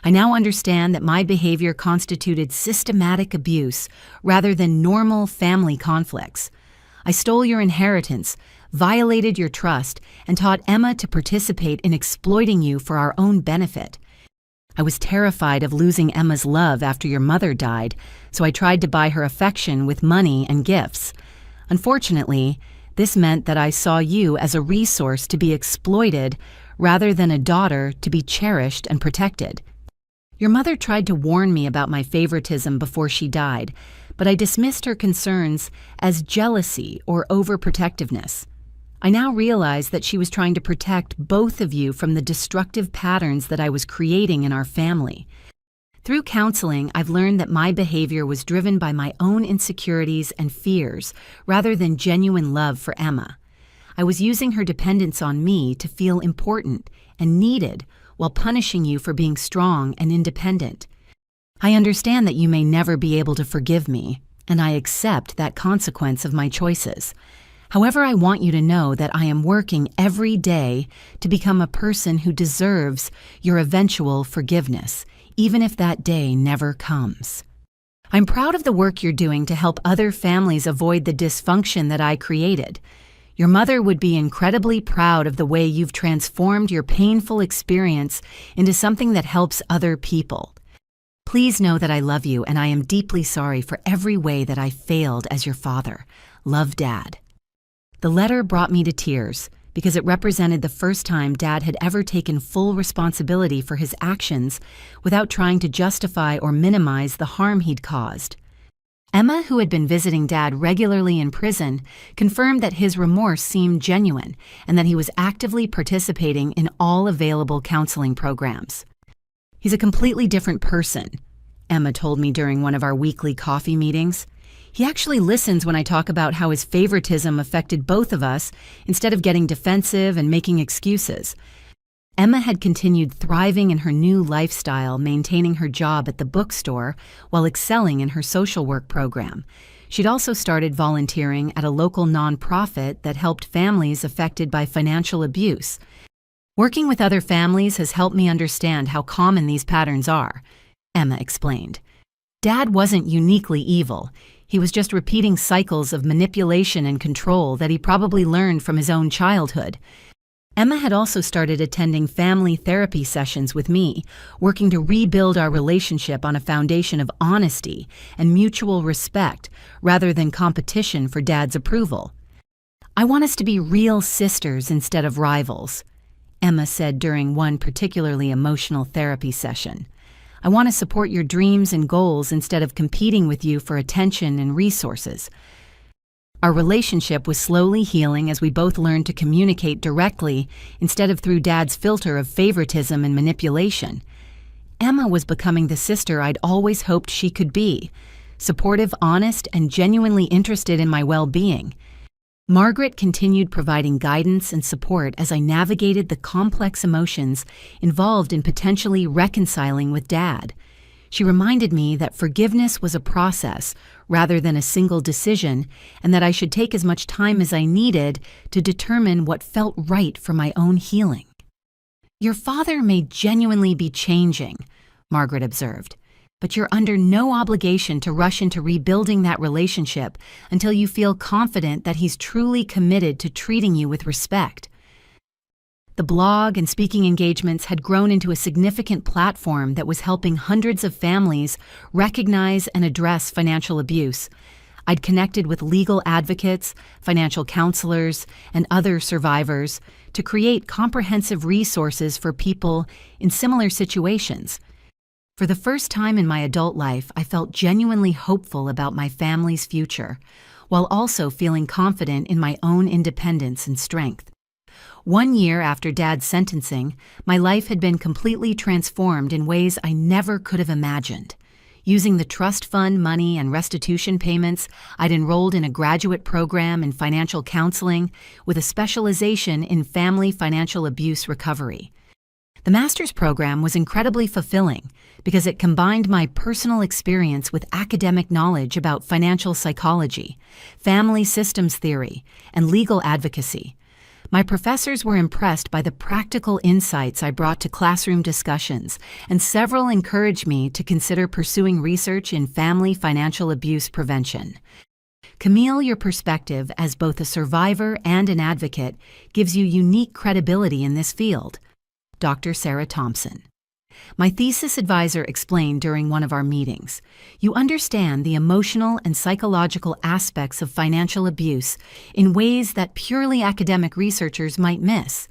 I now understand that my behavior constituted systematic abuse rather than normal family conflicts. I stole your inheritance, violated your trust, and taught Emma to participate in exploiting you for our own benefit. I was terrified of losing Emma's love after your mother died, so I tried to buy her affection with money and gifts. Unfortunately, this meant that I saw you as a resource to be exploited rather than a daughter to be cherished and protected. Your mother tried to warn me about my favoritism before she died, but I dismissed her concerns as jealousy or overprotectiveness. I now realize that she was trying to protect both of you from the destructive patterns that I was creating in our family. Through counseling, I've learned that my behavior was driven by my own insecurities and fears rather than genuine love for Emma. I was using her dependence on me to feel important and needed while punishing you for being strong and independent. I understand that you may never be able to forgive me, and I accept that consequence of my choices. However, I want you to know that I am working every day to become a person who deserves your eventual forgiveness, even if that day never comes. I'm proud of the work you're doing to help other families avoid the dysfunction that I created. Your mother would be incredibly proud of the way you've transformed your painful experience into something that helps other people. Please know that I love you and I am deeply sorry for every way that I failed as your father. Love, Dad." The letter brought me to tears because it represented the first time Dad had ever taken full responsibility for his actions without trying to justify or minimize the harm he'd caused. Emma, who had been visiting Dad regularly in prison, confirmed that his remorse seemed genuine and that he was actively participating in all available counseling programs. He's a completely different person, Emma told me during one of our weekly coffee meetings. He actually listens when I talk about how his favoritism affected both of us instead of getting defensive and making excuses. Emma had continued thriving in her new lifestyle, maintaining her job at the bookstore while excelling in her social work program. She'd also started volunteering at a local nonprofit that helped families affected by financial abuse. Working with other families has helped me understand how common these patterns are, Emma explained. Dad wasn't uniquely evil. He was just repeating cycles of manipulation and control that he probably learned from his own childhood. Emma had also started attending family therapy sessions with me, working to rebuild our relationship on a foundation of honesty and mutual respect rather than competition for Dad's approval. I want us to be real sisters instead of rivals, Emma said during one particularly emotional therapy session. I want to support your dreams and goals instead of competing with you for attention and resources. Our relationship was slowly healing as we both learned to communicate directly instead of through Dad's filter of favoritism and manipulation. Emma was becoming the sister I'd always hoped she could be, supportive, honest, and genuinely interested in my well-being. Margaret continued providing guidance and support as I navigated the complex emotions involved in potentially reconciling with Dad. She reminded me that forgiveness was a process rather than a single decision, and that I should take as much time as I needed to determine what felt right for my own healing. Your father may genuinely be changing, Margaret observed, but you're under no obligation to rush into rebuilding that relationship until you feel confident that he's truly committed to treating you with respect. The blog and speaking engagements had grown into a significant platform that was helping hundreds of families recognize and address financial abuse. I'd connected with legal advocates, financial counselors, and other survivors to create comprehensive resources for people in similar situations. For the first time in my adult life, I felt genuinely hopeful about my family's future, while also feeling confident in my own independence and strength. 1 year after Dad's sentencing, my life had been completely transformed in ways I never could have imagined. Using the trust fund money and restitution payments, I'd enrolled in a graduate program in financial counseling with a specialization in family financial abuse recovery. The master's program was incredibly fulfilling because it combined my personal experience with academic knowledge about financial psychology, family systems theory, and legal advocacy. My professors were impressed by the practical insights I brought to classroom discussions, and several encouraged me to consider pursuing research in family financial abuse prevention. Camille, your perspective as both a survivor and an advocate gives you unique credibility in this field. Dr. Sarah Thompson. My thesis advisor explained during one of our meetings, you understand the emotional and psychological aspects of financial abuse in ways that purely academic researchers might miss.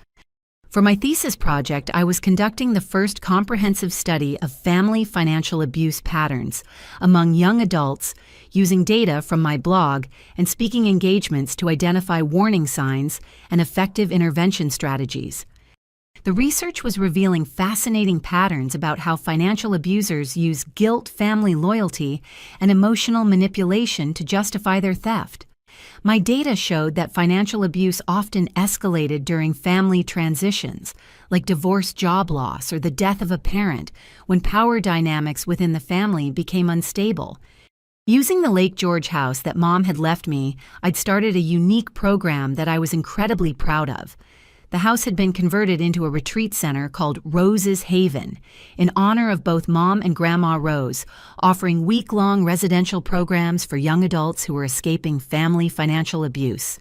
For my thesis project, I was conducting the first comprehensive study of family financial abuse patterns among young adults using data from my blog and speaking engagements to identify warning signs and effective intervention strategies. The research was revealing fascinating patterns about how financial abusers use guilt, family loyalty, and emotional manipulation to justify their theft. My data showed that financial abuse often escalated during family transitions, like divorce, job loss, or the death of a parent, when power dynamics within the family became unstable. Using the Lake George house that Mom had left me, I'd started a unique program that I was incredibly proud of. The house had been converted into a retreat center called Rose's Haven, in honor of both Mom and Grandma Rose, offering week-long residential programs for young adults who were escaping family financial abuse.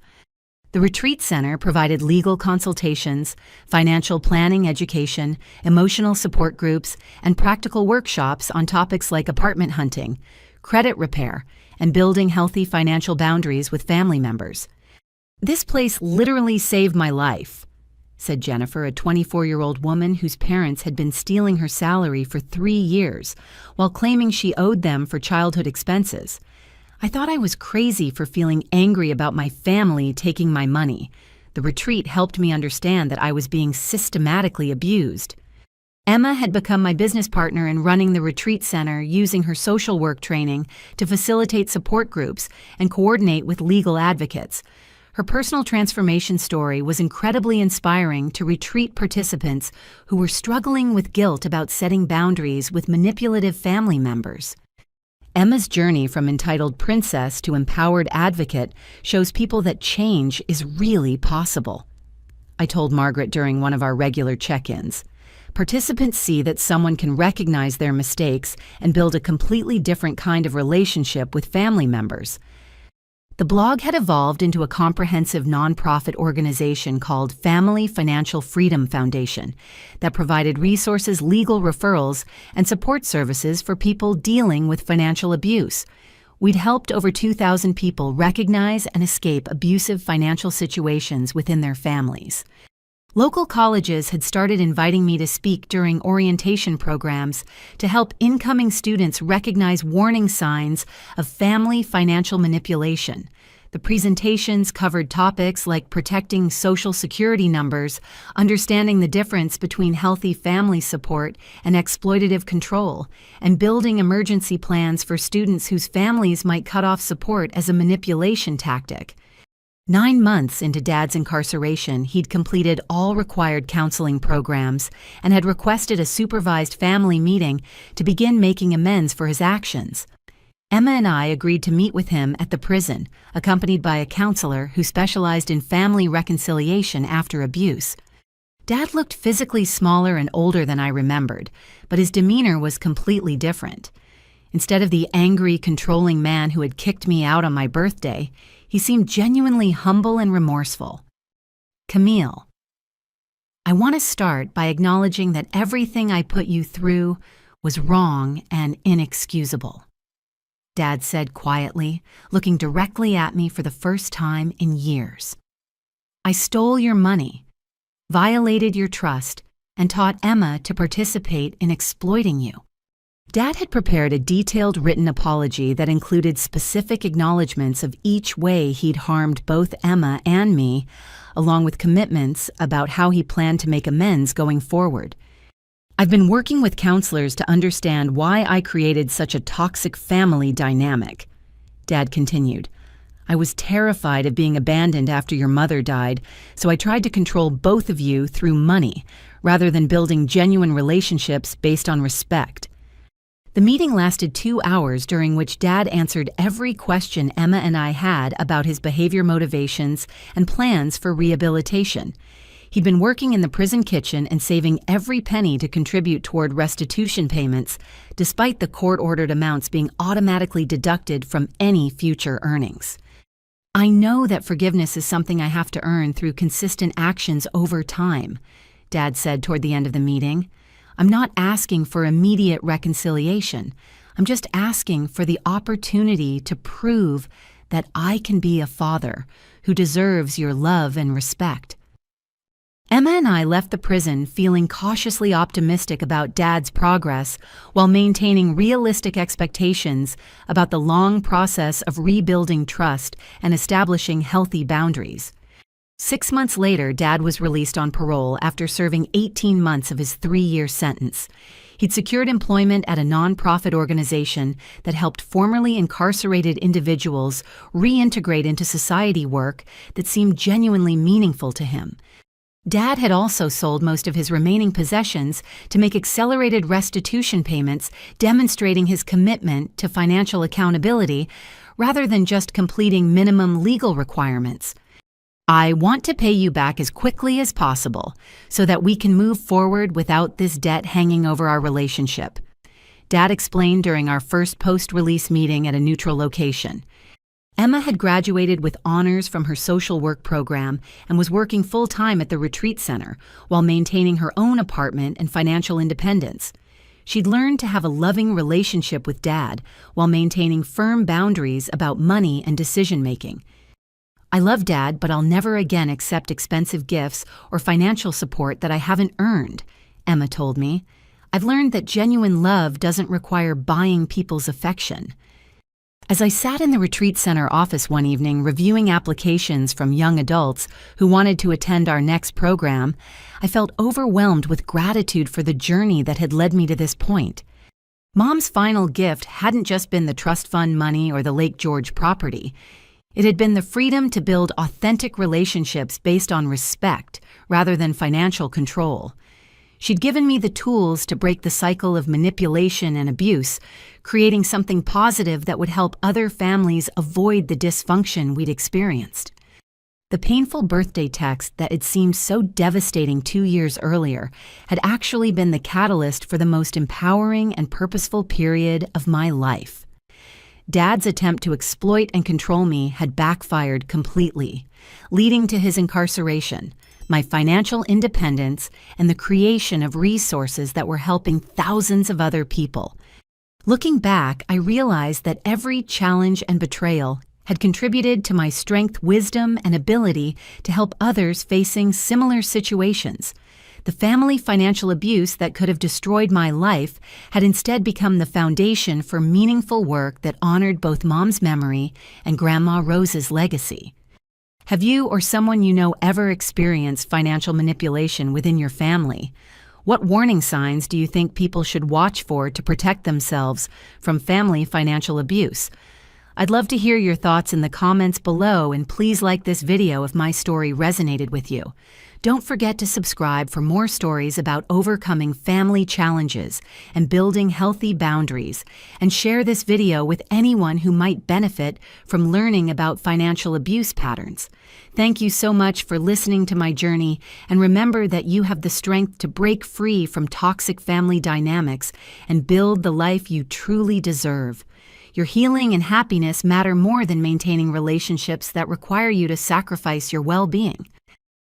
The retreat center provided legal consultations, financial planning education, emotional support groups, and practical workshops on topics like apartment hunting, credit repair, and building healthy financial boundaries with family members. This place literally saved my life, said Jennifer, a 24-year-old woman whose parents had been stealing her salary for 3 years while claiming she owed them for childhood expenses. I thought I was crazy for feeling angry about my family taking my money. The retreat helped me understand that I was being systematically abused. Emma had become my business partner in running the retreat center, using her social work training to facilitate support groups and coordinate with legal advocates. Her personal transformation story was incredibly inspiring to retreat participants who were struggling with guilt about setting boundaries with manipulative family members. Emma's journey from entitled princess to empowered advocate shows people that change is really possible. I told Margaret during one of our regular check-ins. Participants see that someone can recognize their mistakes and build a completely different kind of relationship with family members. The blog had evolved into a comprehensive nonprofit organization called Family Financial Freedom Foundation that provided resources, legal referrals, and support services for people dealing with financial abuse. We'd helped over 2,000 people recognize and escape abusive financial situations within their families. Local colleges had started inviting me to speak during orientation programs to help incoming students recognize warning signs of family financial manipulation. The presentations covered topics like protecting Social Security numbers, understanding the difference between healthy family support and exploitative control, and building emergency plans for students whose families might cut off support as a manipulation tactic. 9 months into Dad's incarceration, he'd completed all required counseling programs and had requested a supervised family meeting to begin making amends for his actions. Emma and I agreed to meet with him at the prison, accompanied by a counselor who specialized in family reconciliation after abuse. Dad looked physically smaller and older than I remembered, but his demeanor was completely different. Instead of the angry, controlling man who had kicked me out on my birthday, he seemed genuinely humble and remorseful. Camille, I want to start by acknowledging that everything I put you through was wrong and inexcusable, Dad said quietly, looking directly at me for the first time in years. I stole your money, violated your trust, and taught Emma to participate in exploiting you. Dad had prepared a detailed written apology that included specific acknowledgments of each way he'd harmed both Emma and me, along with commitments about how he planned to make amends going forward. I've been working with counselors to understand why I created such a toxic family dynamic, Dad continued. I was terrified of being abandoned after your mother died, so I tried to control both of you through money, rather than building genuine relationships based on respect. The meeting lasted 2 hours, during which Dad answered every question Emma and I had about his behavior motivations and plans for rehabilitation. He'd been working in the prison kitchen and saving every penny to contribute toward restitution payments, despite the court-ordered amounts being automatically deducted from any future earnings. I know that forgiveness is something I have to earn through consistent actions over time, Dad said toward the end of the meeting. I'm not asking for immediate reconciliation. I'm just asking for the opportunity to prove that I can be a father who deserves your love and respect. Emma and I left the prison feeling cautiously optimistic about Dad's progress while maintaining realistic expectations about the long process of rebuilding trust and establishing healthy boundaries. 6 months later, Dad was released on parole after serving 18 months of his 3-year sentence. He'd secured employment at a nonprofit organization that helped formerly incarcerated individuals reintegrate into society work that seemed genuinely meaningful to him. Dad had also sold most of his remaining possessions to make accelerated restitution payments, demonstrating his commitment to financial accountability rather than just completing minimum legal requirements. I want to pay you back as quickly as possible so that we can move forward without this debt hanging over our relationship, Dad explained during our first post-release meeting at a neutral location. Emma had graduated with honors from her social work program and was working full-time at the retreat center while maintaining her own apartment and financial independence. She'd learned to have a loving relationship with Dad while maintaining firm boundaries about money and decision-making. I love Dad, but I'll never again accept expensive gifts or financial support that I haven't earned, Emma told me. I've learned that genuine love doesn't require buying people's affection. As I sat in the retreat center office one evening reviewing applications from young adults who wanted to attend our next program, I felt overwhelmed with gratitude for the journey that had led me to this point. Mom's final gift hadn't just been the trust fund money or the Lake George property. It had been the freedom to build authentic relationships based on respect rather than financial control. She'd given me the tools to break the cycle of manipulation and abuse, creating something positive that would help other families avoid the dysfunction we'd experienced. The painful birthday text that had seemed so devastating 2 years earlier had actually been the catalyst for the most empowering and purposeful period of my life. Dad's attempt to exploit and control me had backfired completely, leading to his incarceration, my financial independence, and the creation of resources that were helping thousands of other people. Looking back, I realized that every challenge and betrayal had contributed to my strength, wisdom, and ability to help others facing similar situations. The family financial abuse that could have destroyed my life had instead become the foundation for meaningful work that honored both Mom's memory and Grandma Rose's legacy. Have you or someone you know ever experienced financial manipulation within your family? What warning signs do you think people should watch for to protect themselves from family financial abuse? I'd love to hear your thoughts in the comments below, and please like this video if my story resonated with you. Don't forget to subscribe for more stories about overcoming family challenges and building healthy boundaries, and share this video with anyone who might benefit from learning about financial abuse patterns. Thank you so much for listening to my journey, and remember that you have the strength to break free from toxic family dynamics and build the life you truly deserve. Your healing and happiness matter more than maintaining relationships that require you to sacrifice your well-being.